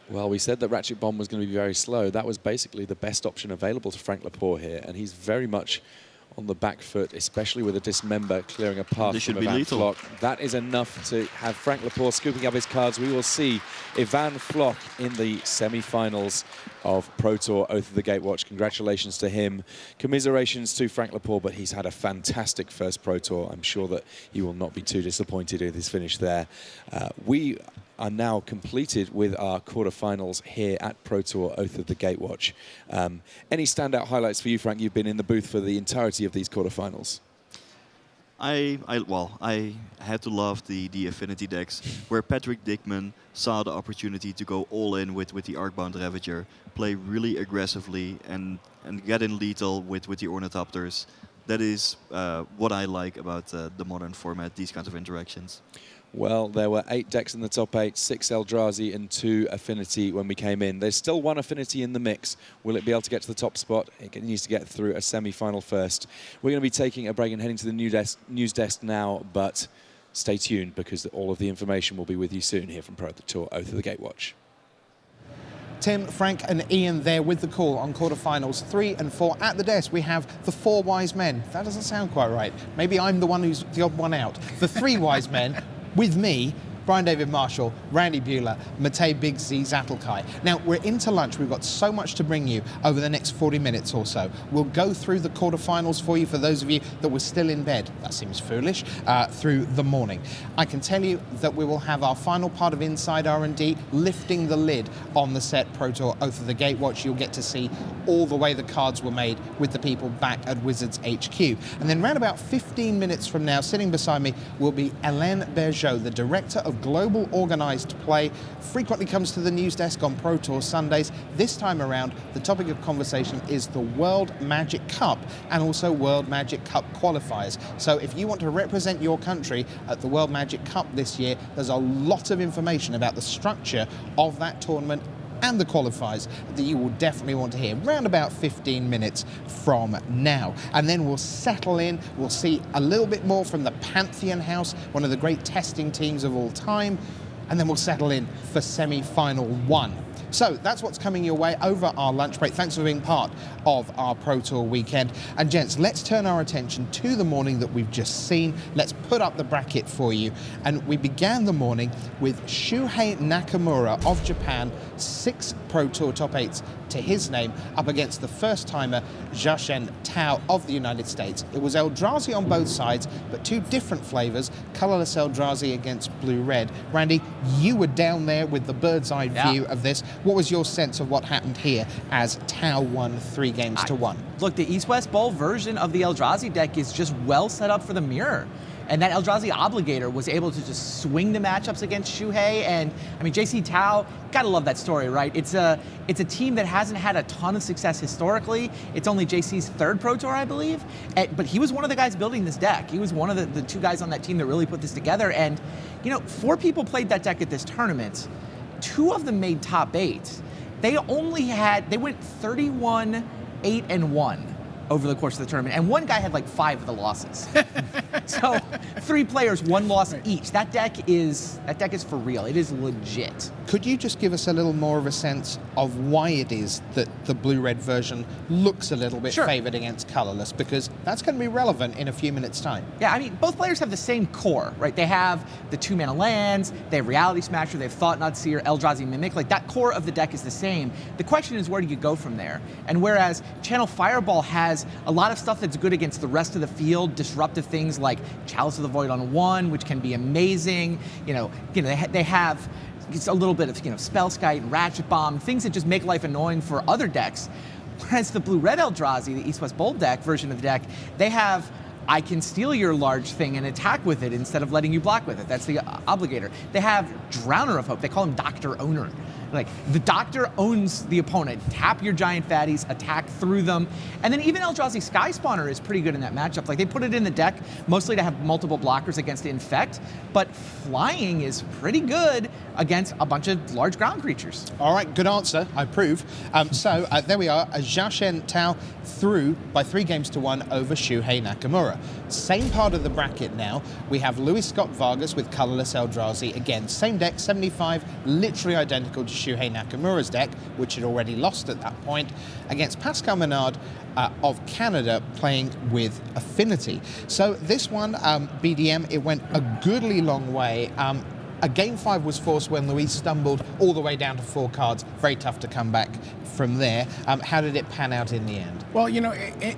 Speaker 1: Well, we said that Ratchet Bomb was going to be very slow. That was basically the best option available to Frank Lepore here, and he's very much on the back foot, especially with a Dismember clearing a path
Speaker 2: This
Speaker 1: from
Speaker 2: should be
Speaker 1: Ivan
Speaker 2: lethal.
Speaker 1: Floch. That is enough to have Frank Lepore scooping up his cards. We will see Ivan Floch in the semi-finals of Pro Tour Oath of the Gatewatch. Congratulations to him. Commiserations to Frank Lepore, but he's had a fantastic first Pro Tour. I'm sure that he will not be too disappointed with his finish there. We are now completed with our quarterfinals here at Pro Tour Oath of the Gatewatch. Any standout highlights for you, Frank? You've been in the booth for the entirety of these quarterfinals.
Speaker 2: I had to love the Affinity decks, where Patrick Dickman saw the opportunity to go all in with the Arcbound Ravager, play really aggressively and get in lethal with the Ornithopters. That is what I like about the modern format, these kinds of interactions.
Speaker 1: Well, there were 8 decks in the top 8, 6 Eldrazi and 2 Affinity when we came in. There's still 1 Affinity in the mix. Will it be able to get to the top spot? It needs to get through a semi-final first. We're going to be taking a break and heading to the news desk now, but stay tuned because all of the information will be with you soon here from Pro Tour Oath of the Gatewatch.
Speaker 7: Tim, Frank and Ian there with the call on quarterfinals 3 and 4. At the desk, we have the 4 wise men. That doesn't sound quite right. Maybe I'm the one who's the odd one out. The 3 wise men with me, Brian David Marshall, Randy Buehler, Matej Big Z Zatlkai. Now, we're into lunch. We've got so much to bring you over the next 40 minutes or so. We'll go through the quarterfinals for you for those of you that were still in bed. That seems foolish. Through the morning. I can tell you that we will have our final part of Inside R&D, lifting the lid on the set Pro Tour Oath of the Gatewatch. You'll get to see all the way the cards were made with the people back at Wizards HQ. And then around about 15 minutes from now, sitting beside me will be Hélène Bergeau, the director of Global Organized Play, frequently comes to the news desk on Pro Tour Sundays. This time around, the topic of conversation is the World Magic Cup and also World Magic Cup qualifiers. So if you want to represent your country at the World Magic Cup this year, there's a lot of information about the structure of that tournament and the qualifiers that you will definitely want to hear around about 15 minutes from now. And then we'll settle in, we'll see a little bit more from the Pantheon House, one of the great testing teams of all time, and then we'll settle in for semi-final 1. So that's what's coming your way over our lunch break. Thanks for being part of our Pro Tour weekend. And gents, let's turn our attention to the morning that we've just seen. Let's put up the bracket for you. And we began the morning with Shuhei Nakamura of Japan, 6 Pro Tour top 8s to his name, up against the first-timer Zhashen Tao of the United States. It was Eldrazi on both sides, but 2 different flavors, colorless Eldrazi against blue-red. Randy, you were down there with the bird's-eye view of this. What was your sense of what happened here as Tao won 3 games to 1?
Speaker 8: Look, the East-West Bowl version of the Eldrazi deck is just well set up for the mirror. And that Eldrazi Obligator was able to just swing the matchups against Shuhei. And, I mean, JC Tao, gotta love that story, right? It's a team that hasn't had a ton of success historically. It's only JC's 3rd Pro Tour, I believe. But he was one of the guys building this deck. He was one of the 2 guys on that team that really put this together. And, you know, 4 people played that deck at this tournament. 2 of them made top 8. They went 31, 8, and 1 over the course of the tournament, and 1 guy had like 5 of the losses. So 3 players, 1 loss each. That deck is for real. It is legit.
Speaker 7: Could you just give us a little more of a sense of why it is that the blue-red version looks a little bit favored against colorless? Because that's going to be relevant in a few minutes' time.
Speaker 8: Yeah, I mean, both players have the same core, right? They have the 2-mana lands, they have Reality Smasher, they have Thought-Knot Seer, Eldrazi Mimic. Like, that core of the deck is the same. The question is, where do you go from there? And whereas Channel Fireball has a lot of stuff that's good against the rest of the field, disruptive things like Chalice of the Void on 1, which can be amazing. They have just a little bit of Spellskite and Ratchet Bomb, things that just make life annoying for other decks. Whereas the blue-red Eldrazi, the East-West Bold deck version of the deck, they have I can steal your large thing and attack with it instead of letting you block with it. That's the Obligator. They have Drowner of Hope. They call him Dr. Owner. Like, the Doctor owns the opponent. Tap your giant fatties, attack through them. And then even Eldrazi Sky Spawner is pretty good in that matchup. Like, they put it in the deck mostly to have multiple blockers against Infect, but flying is pretty good against a bunch of large ground creatures.
Speaker 7: All right, good answer. I approve. So there we are. Jiashen Tao through by 3-1 over Shuhei Nakamura. Same part of the bracket now. We have Luis Scott Vargas with Colorless Eldrazi. Again, same deck, 75, literally identical to Shuhei Nakamura's deck, which had already lost at that point, against Pascal Menard of Canada playing with Affinity. So this one, BDM, it went a goodly long way. A game 5 was forced when Luis stumbled all the way down to 4 cards. Very tough to come back from there. How did it pan out in the end?
Speaker 9: Well, you know,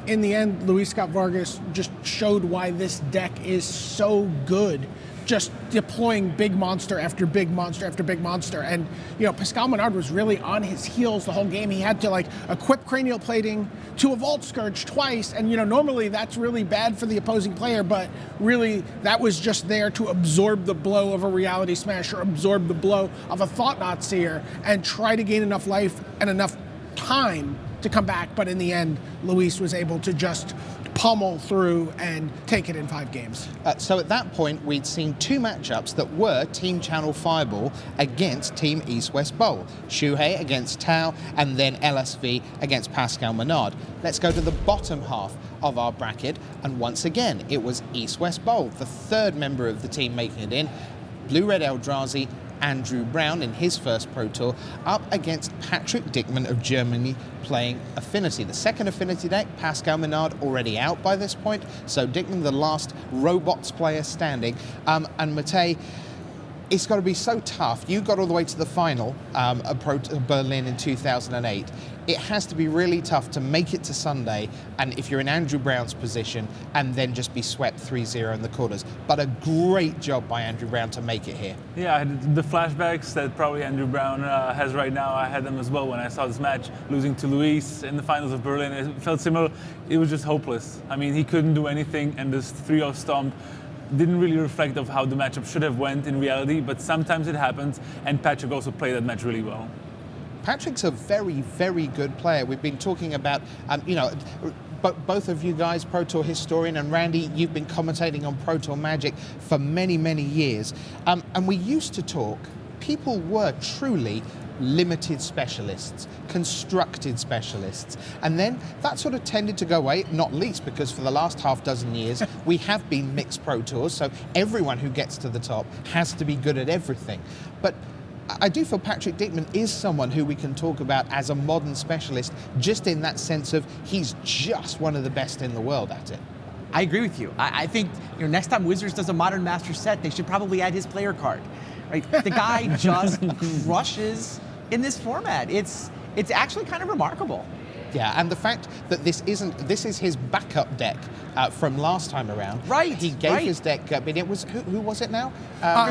Speaker 9: in the end, Luis Scott Vargas just showed why this deck is so good. Just deploying big monster after big monster after big monster. And, you know, Pascal Menard was really on his heels the whole game. He had to, like, equip Cranial Plating to a Vault Scourge twice. And, you know, normally that's really bad for the opposing player, but really that was just there to absorb the blow of a Reality Smasher, absorb the blow of a Thought-Knot Seer, and try to gain enough life and enough time to come back. But in the end, Luis was able to just pummel through and take it in 5 games.
Speaker 7: So at that point, we'd seen 2 matchups that were Team Channel Fireball against Team East-West Bowl. Shuhei against Tao, and then LSV against Pascal Menard. Let's go to the bottom half of our bracket, and once again, it was East-West Bowl, the 3rd member of the team making it in. Blue-Red Eldrazi, Andrew Brown in his first Pro Tour, up against Patrick Dickman of Germany playing Affinity. The second Affinity deck, Pascal Menard already out by this point, so Dickman the last robots player standing. And Matej, it's got to be so tough. You got all the way to the final of Berlin in 2008. It has to be really tough to make it to Sunday, and if you're in Andrew Brown's position, and then just be swept 3-0 in the quarters. But a great job by Andrew Brown to make it here.
Speaker 5: Yeah, the flashbacks that probably Andrew Brown has right now, I had them as well when I saw this match, losing to Luis in the finals of Berlin. It felt similar. It was just hopeless. I mean, he couldn't do anything, and this 3-0 stomp didn't really reflect of how the matchup should have went in reality, but sometimes it happens, and Patrick also played that match really well.
Speaker 7: Patrick's a very, very good player. We've been talking about, you know, both of you guys, Pro Tour historian, and Randy, you've been commentating on Pro Tour Magic for many, many years. And we used to talk, people were truly limited specialists, constructed specialists. And then that sort of tended to go away, not least because for the last half dozen years, we have been mixed Pro Tours, so everyone who gets to the top has to be good at everything. But I do feel Patrick Dickman is someone who we can talk about as a modern specialist, just in that sense of he's just one of the best in the world at it.
Speaker 8: I agree with you. I think, you know, next time Wizards does a Modern Master set, they should probably add his player card. Right? The guy just crushes in this format. It's actually kind of remarkable.
Speaker 7: Yeah, and the fact that this is his backup deck from last time around.
Speaker 8: Right.
Speaker 7: He gave his deck, but it was, who was it now?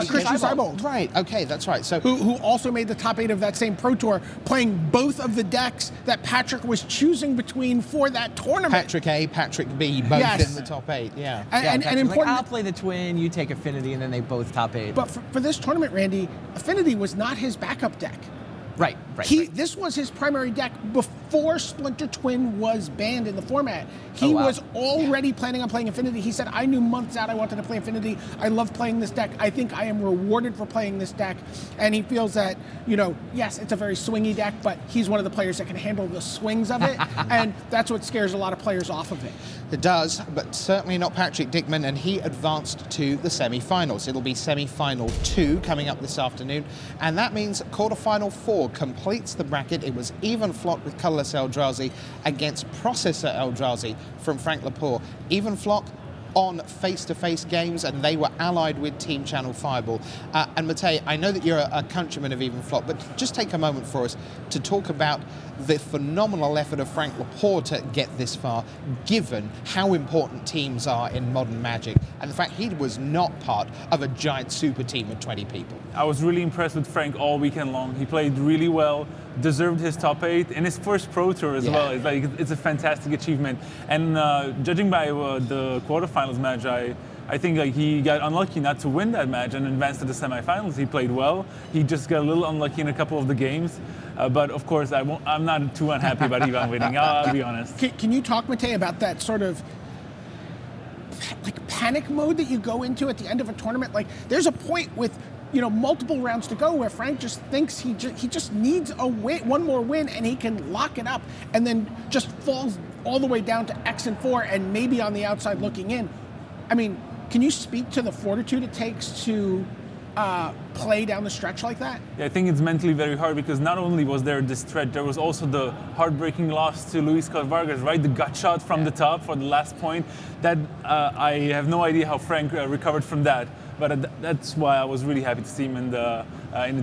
Speaker 9: Christian Sideboard.
Speaker 7: Right, okay, that's right. So
Speaker 9: who also made the top 8 of that same Pro Tour, playing both of the decks that Patrick was choosing between for that tournament.
Speaker 7: Patrick A, Patrick B, both in the top 8, yeah.
Speaker 9: And important.
Speaker 8: Like, I'll play the twin, you take Affinity, and then they both top 8.
Speaker 9: But for this tournament, Randy, Affinity was not his backup deck.
Speaker 8: Right.
Speaker 9: This was his primary deck before Splinter Twin was banned in the format. He was already planning on playing Affinity. He said, I knew months out I wanted to play Affinity. I love playing this deck. I think I am rewarded for playing this deck. And he feels that, you know, yes, it's a very swingy deck, but he's one of the players that can handle the swings of it. And that's what scares a lot of players off of it.
Speaker 7: It does, but certainly not Patrick Dickman, and he advanced to the semi-finals. It'll be semi-final 2 coming up this afternoon, and that means quarterfinal 4 completes the bracket. It was even Floch with Colorless Eldrazi against Processor Eldrazi from Frank Lepore. Even Floch on face-to-face games, and they were allied with Team Channel Fireball. And Matej, I know that you're a countryman of Even Floch, but just take a moment for us to talk about the phenomenal effort of Frank Lepore to get this far, given how important teams are in modern Magic, and the fact he was not part of a giant super team of 20 people.
Speaker 5: I was really impressed with Frank all weekend long. He played really well, deserved his top 8 in his first Pro Tour as well. It's a fantastic achievement. And judging by the quarterfinals match I think he got unlucky not to win that match and advanced to the semifinals. He played well. He just got a little unlucky in a couple of the games. But of course, I'm not too unhappy about Ivan winning. I'll be honest.
Speaker 9: Can you talk, Matej, about that sort of like panic mode that you go into at the end of a tournament? Like, there's a point with multiple rounds to go where Frank just thinks he just needs a win, one more win, and he can lock it up, and then just falls all the way down to X and 4, and maybe on the outside looking in. I mean, can you speak to the fortitude it takes to play down the stretch like that?
Speaker 5: Yeah, I think it's mentally very hard because not only was there this stretch, there was also the heartbreaking loss to Luis Scott Vargas, right? The gut shot from the top for the last point. That I have no idea how Frank recovered from that. But that's why I was really happy to see him in the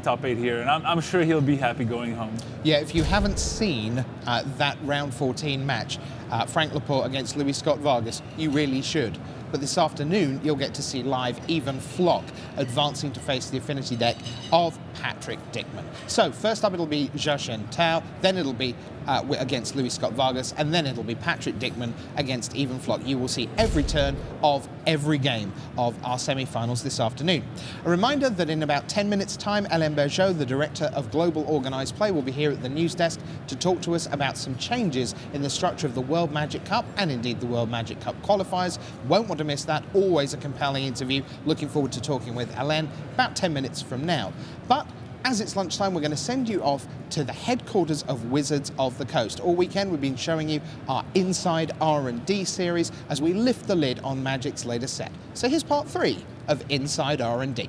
Speaker 5: top 8 here, and I'm sure he'll be happy going home.
Speaker 7: Yeah, if you haven't seen that round 14 match, Frank Lepore against Luis Scott Vargas, you really should. But this afternoon, you'll get to see live Ivan Floch advancing to face the Affinity deck of Patrick Dickman. So first up, it'll be Xiaoshen Tao, then it'll be against Luis Scott Vargas, and then it'll be Patrick Dickman against Ivan Floch. You will see every turn of every game of our semi-finals this afternoon. A reminder that in about 10 minutes' time, Alain Bergeau, the Director of Global Organised Play, will be here at the news desk to talk to us about some changes in the structure of the World Magic Cup and indeed the World Magic Cup qualifiers. Won't want to miss that. Always a compelling interview. Looking forward to talking with Alain about 10 minutes from now. But as it's lunchtime, we're going to send you off to the headquarters of Wizards of the Coast. All weekend, we've been showing you our Inside R&D series as we lift the lid on Magic's latest set. So here's part 3 of Inside R&D.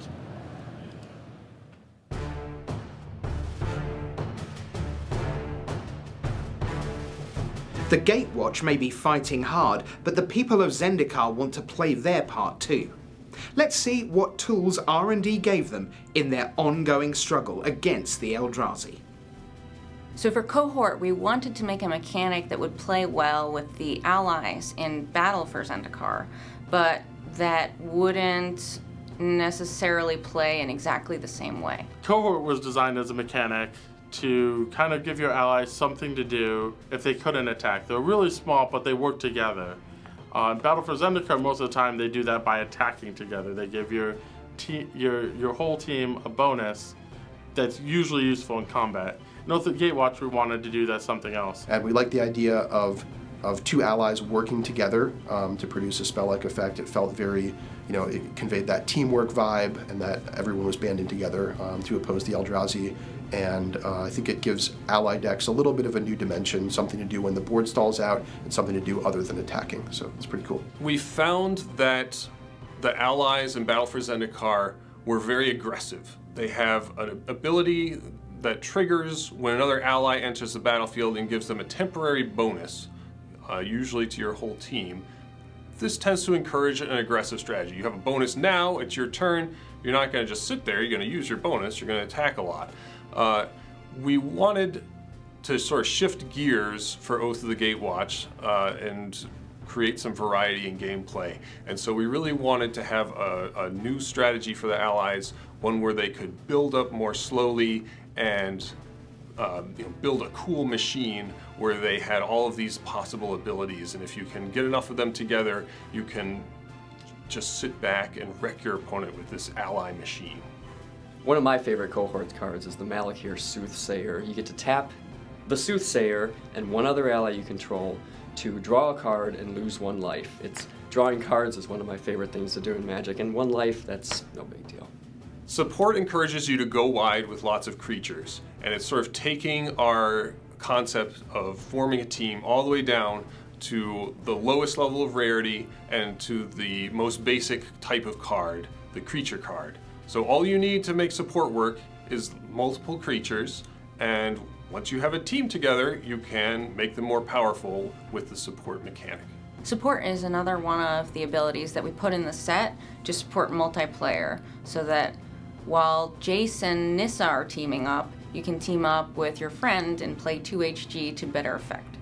Speaker 10: The Gatewatch may be fighting hard, but the people of Zendikar want to play their part too. Let's see what tools R&D gave them in their ongoing struggle against the Eldrazi.
Speaker 11: So for Cohort, we wanted to make a mechanic that would play well with the allies in battle for Zendikar, but that wouldn't necessarily play in exactly the same way.
Speaker 12: Cohort was designed as a mechanic to kind of give your allies something to do if they couldn't attack. They're really small, but they work together. In Battle for Zendikar, most of the time they do that by attacking together. They give your whole team a bonus that's usually useful in combat. And with the Gatewatch, we wanted to do that something else.
Speaker 3: And we like the idea of two allies working together to produce a spell-like effect. It felt very, it conveyed that teamwork vibe and that everyone was banding together to oppose the Eldrazi. And I think it gives ally decks a little bit of a new dimension, something to do when the board stalls out, and something to do other than attacking. So it's pretty cool.
Speaker 13: We found that the allies in Battle for Zendikar were very aggressive. They have an ability that triggers when another ally enters the battlefield and gives them a temporary bonus, usually to your whole team. This tends to encourage an aggressive strategy. You have a bonus now, it's your turn. You're not going to just sit there, you're going to use your bonus, you're going to attack a lot. We wanted to sort of shift gears for Oath of the Gatewatch and create some variety in gameplay. And so we really wanted to have a new strategy for the allies, one where they could build up more slowly and build a cool machine where they had all of these possible abilities. And if you can get enough of them together, you can just sit back and wreck your opponent with this ally machine.
Speaker 14: One of my favorite Cohort cards is the Malakir Soothsayer. You get to tap the Soothsayer and one other ally you control to draw a card and lose 1 life. Drawing cards is one of my favorite things to do in Magic, and 1 life, that's no big deal.
Speaker 13: Support encourages you to go wide with lots of creatures, and it's sort of taking our concept of forming a team all the way down to the lowest level of rarity and to the most basic type of card, the creature card. So all you need to make support work is multiple creatures, and once you have a team together, you can make them more powerful with the support mechanic.
Speaker 11: Support is another one of the abilities that we put in the set to support multiplayer, so that while Jace and Nissa are teaming up, you can team up with your friend and play 2 HG to better effect.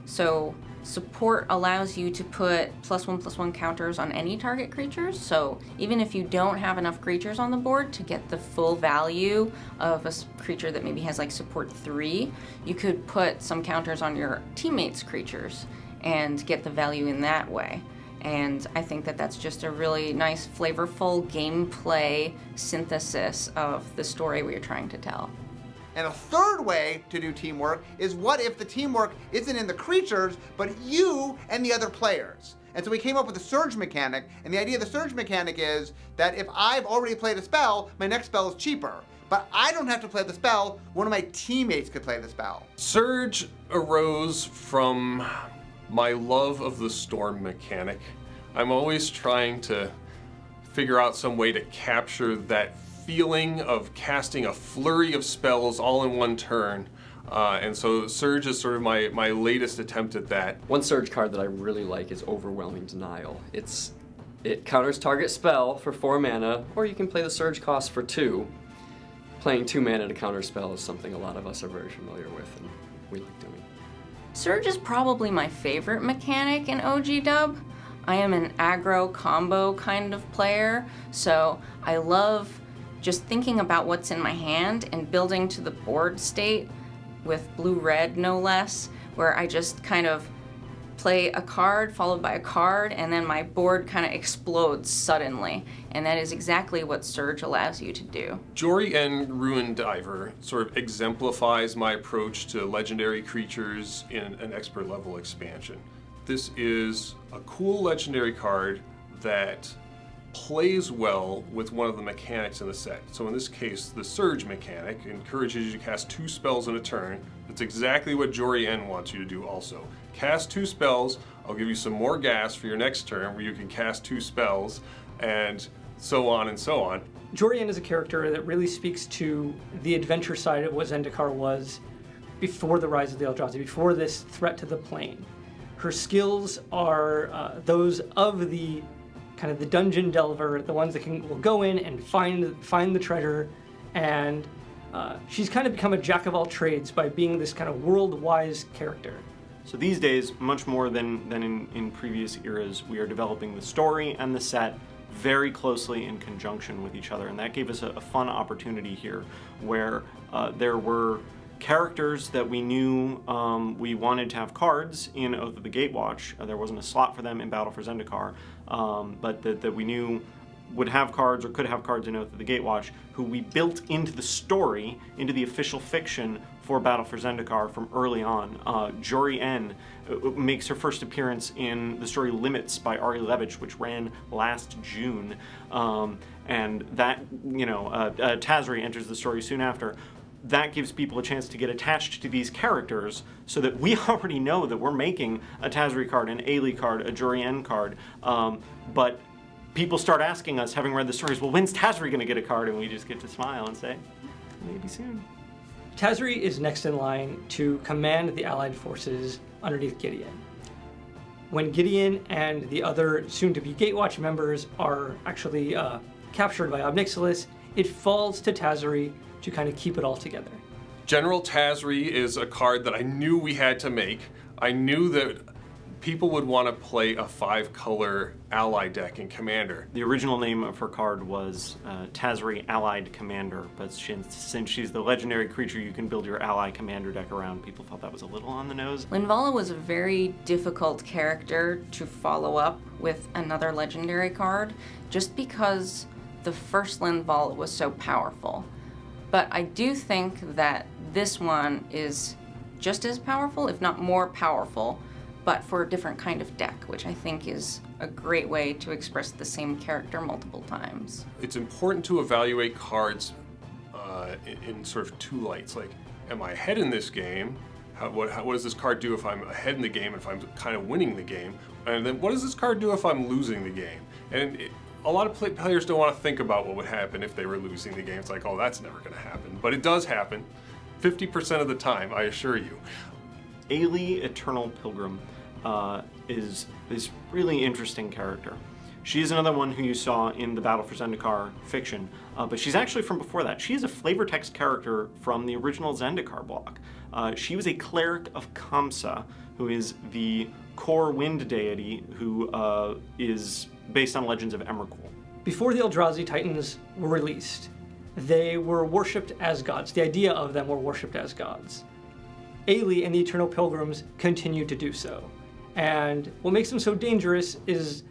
Speaker 11: So support allows you to put +1/+1 counters on any target creatures, so even if you don't have enough creatures on the board to get the full value of a creature that maybe has like support 3, you could put some counters on your teammates' creatures and get the value in that way. And I think that that's just a really nice, flavorful gameplay synthesis of the story we are trying to tell.
Speaker 15: And a third way to do teamwork is what if the teamwork isn't in the creatures, but you and the other players? And so we came up with a surge mechanic, and the idea of the surge mechanic is that if I've already played a spell, my next spell is cheaper. But I don't have to play the spell, one of my teammates could play the spell.
Speaker 13: Surge arose from my love of the storm mechanic. I'm always trying to figure out some way to capture that feeling of casting a flurry of spells all in one turn. And so Surge is sort of my latest attempt at that.
Speaker 14: One Surge card that I really like is Overwhelming Denial. It counters target spell for 4 mana, or you can play the Surge cost for 2. Playing 2 mana to counter spell is something a lot of us are very familiar with and we like doing.
Speaker 11: Surge is probably my favorite mechanic in OG Dub. I am an aggro combo kind of player, so I love just thinking about what's in my hand and building to the board state with blue-red no less, where I just kind of play a card followed by a card, and then my board kind of explodes suddenly. And that is exactly what Surge allows you to do.
Speaker 13: Jori-En Ruin Diver sort of exemplifies my approach to legendary creatures in an expert level expansion. This is a cool legendary card that plays well with one of the mechanics in the set. So in this case, the Surge mechanic encourages you to cast 2 spells in a turn. That's exactly what Jori-En wants you to do also. Cast 2 spells, I'll give you some more gas for your next turn where you can cast 2 spells, and so on and so on.
Speaker 16: Jori-En is a character that really speaks to the adventure side of what Zendikar was before the rise of the Eldrazi, before this threat to the plane. Her skills are those of the kind of the dungeon delver, the ones that will go in and find the treasure, and she's kind of become a jack of all trades by being this kind of world-wise character.
Speaker 17: So these days, much more than in previous eras, we are developing the story and the set very closely in conjunction with each other, and that gave us a fun opportunity here where there were characters that we knew we wanted to have cards in Oath of the Gatewatch. There wasn't a slot for them in Battle for Zendikar, but that we knew would have cards or could have cards in Oath of the Gatewatch, who we built into the story, into the official fiction for Battle for Zendikar from early on. Jori-En makes her first appearance in the story Limits by Ari Levitch, which ran last June. And that, Tazri enters the story soon after. That gives people a chance to get attached to these characters so that we already know that we're making a Tazri card, an Ailey card, a Jori-En card. But people start asking us, having read the stories, well, when's Tazri going to get a card? And we just get to smile and say, maybe soon.
Speaker 16: Tazri is next in line to command the Allied forces underneath Gideon. When Gideon and the other soon-to-be Gatewatch members are actually captured by Ob Nixilis, it falls to Tazri to kind of keep it all together.
Speaker 13: General Tazri is a card that I knew we had to make. I knew that people would want to play a 5-color ally deck in Commander.
Speaker 17: The original name of her card was Tazri Allied Commander, but since she's the legendary creature you can build your ally commander deck around, people thought that was a little on the nose.
Speaker 11: Linvala was a very difficult character to follow up with another legendary card, just because the first Linvala was so powerful. But I do think that this one is just as powerful, if not more powerful, but for a different kind of deck, which I think is a great way to express the same character multiple times.
Speaker 13: It's important to evaluate cards in sort of 2 lights. Like, am I ahead in this game? What does this card do if I'm ahead in the game, if I'm kind of winning the game? And then what does this card do if I'm losing the game? And a lot of players don't want to think about what would happen if they were losing the game. It's like, oh, that's never going to happen. But it does happen 50% of the time, I assure you.
Speaker 17: Ailey Eternal Pilgrim is this really interesting character. She is another one who you saw in the Battle for Zendikar fiction, but she's actually from before that. She is a flavor text character from the original Zendikar block. She was a cleric of Kamsa, who is the core wind deity who is based on Legends of Emrakul.
Speaker 16: Before the Eldrazi Titans were released, they were worshipped as gods. The idea of them were worshipped as gods. Ailey and the Eternal Pilgrims continue to do so. And what makes them so dangerous is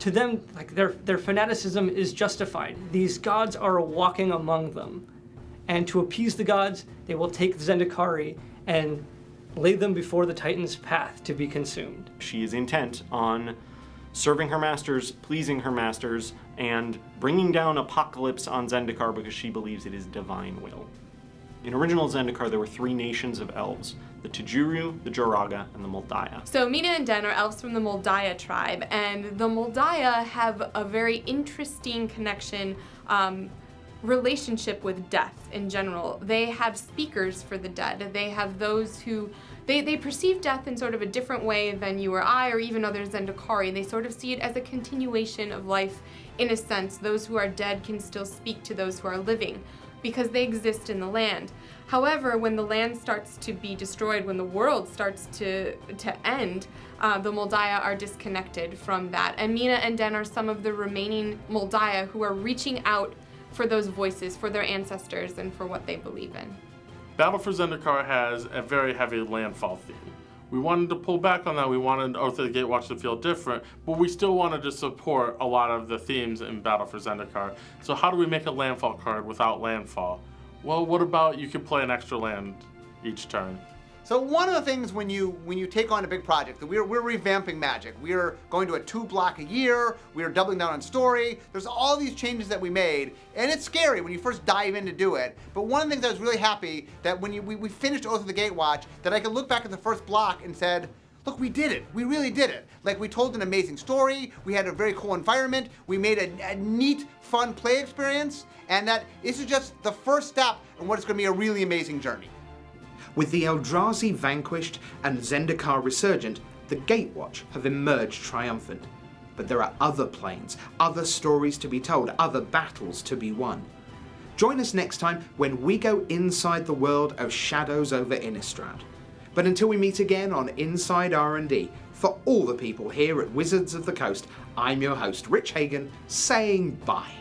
Speaker 16: to them, like their fanaticism is justified. These gods are walking among them. And to appease the gods, they will take Zendikari and lay them before the Titan's path to be consumed.
Speaker 17: She is intent on serving her masters, pleasing her masters, and bringing down apocalypse on Zendikar because she believes it is divine will. In original Zendikar, there were 3 nations of elves: the Tujuru, the Joraga, and the Moldaya.
Speaker 18: So Mina and Den are elves from the Moldaya tribe, and the Moldaya have a very interesting connection, relationship with death in general. They have speakers for the dead. They have those who, they perceive death in sort of a different way than you or I, or even other Zendikari. They sort of see it as a continuation of life in a sense. Those who are dead can still speak to those who are living, because they exist in the land. However, when the land starts to be destroyed, when the world starts to end, the Moldaya are disconnected from that. And Mina and Den are some of the remaining Moldaya who are reaching out for those voices, for their ancestors, and for what they believe in.
Speaker 12: Battle for Zendikar has a very heavy landfall theme. We wanted to pull back on that. We wanted Oath of the Gatewatch to feel different, but we still wanted to support a lot of the themes in Battle for Zendikar. So how do we make a landfall card without landfall? Well, what about you could play an extra land each turn?
Speaker 15: So one of the things when you take on a big project, we're revamping Magic. We're going to a 2-block a year. We're doubling down on story. There's all these changes that we made, and it's scary when you first dive in to do it. But one of the things I was really happy that when we finished Oath of the Gatewatch, that I could look back at the first block and said, look, we did it. We really did it. Like, we told an amazing story. We had a very cool environment. We made a neat, fun play experience, and that this is just the first step in what is going to be a really amazing journey.
Speaker 10: With the Eldrazi vanquished and Zendikar resurgent, the Gatewatch have emerged triumphant. But there are other planes, other stories to be told, other battles to be won. Join us next time when we go inside the world of Shadows over Innistrad. But until we meet again on Inside R&D, for all the people here at Wizards of the Coast, I'm your host, Rich Hagan, saying bye.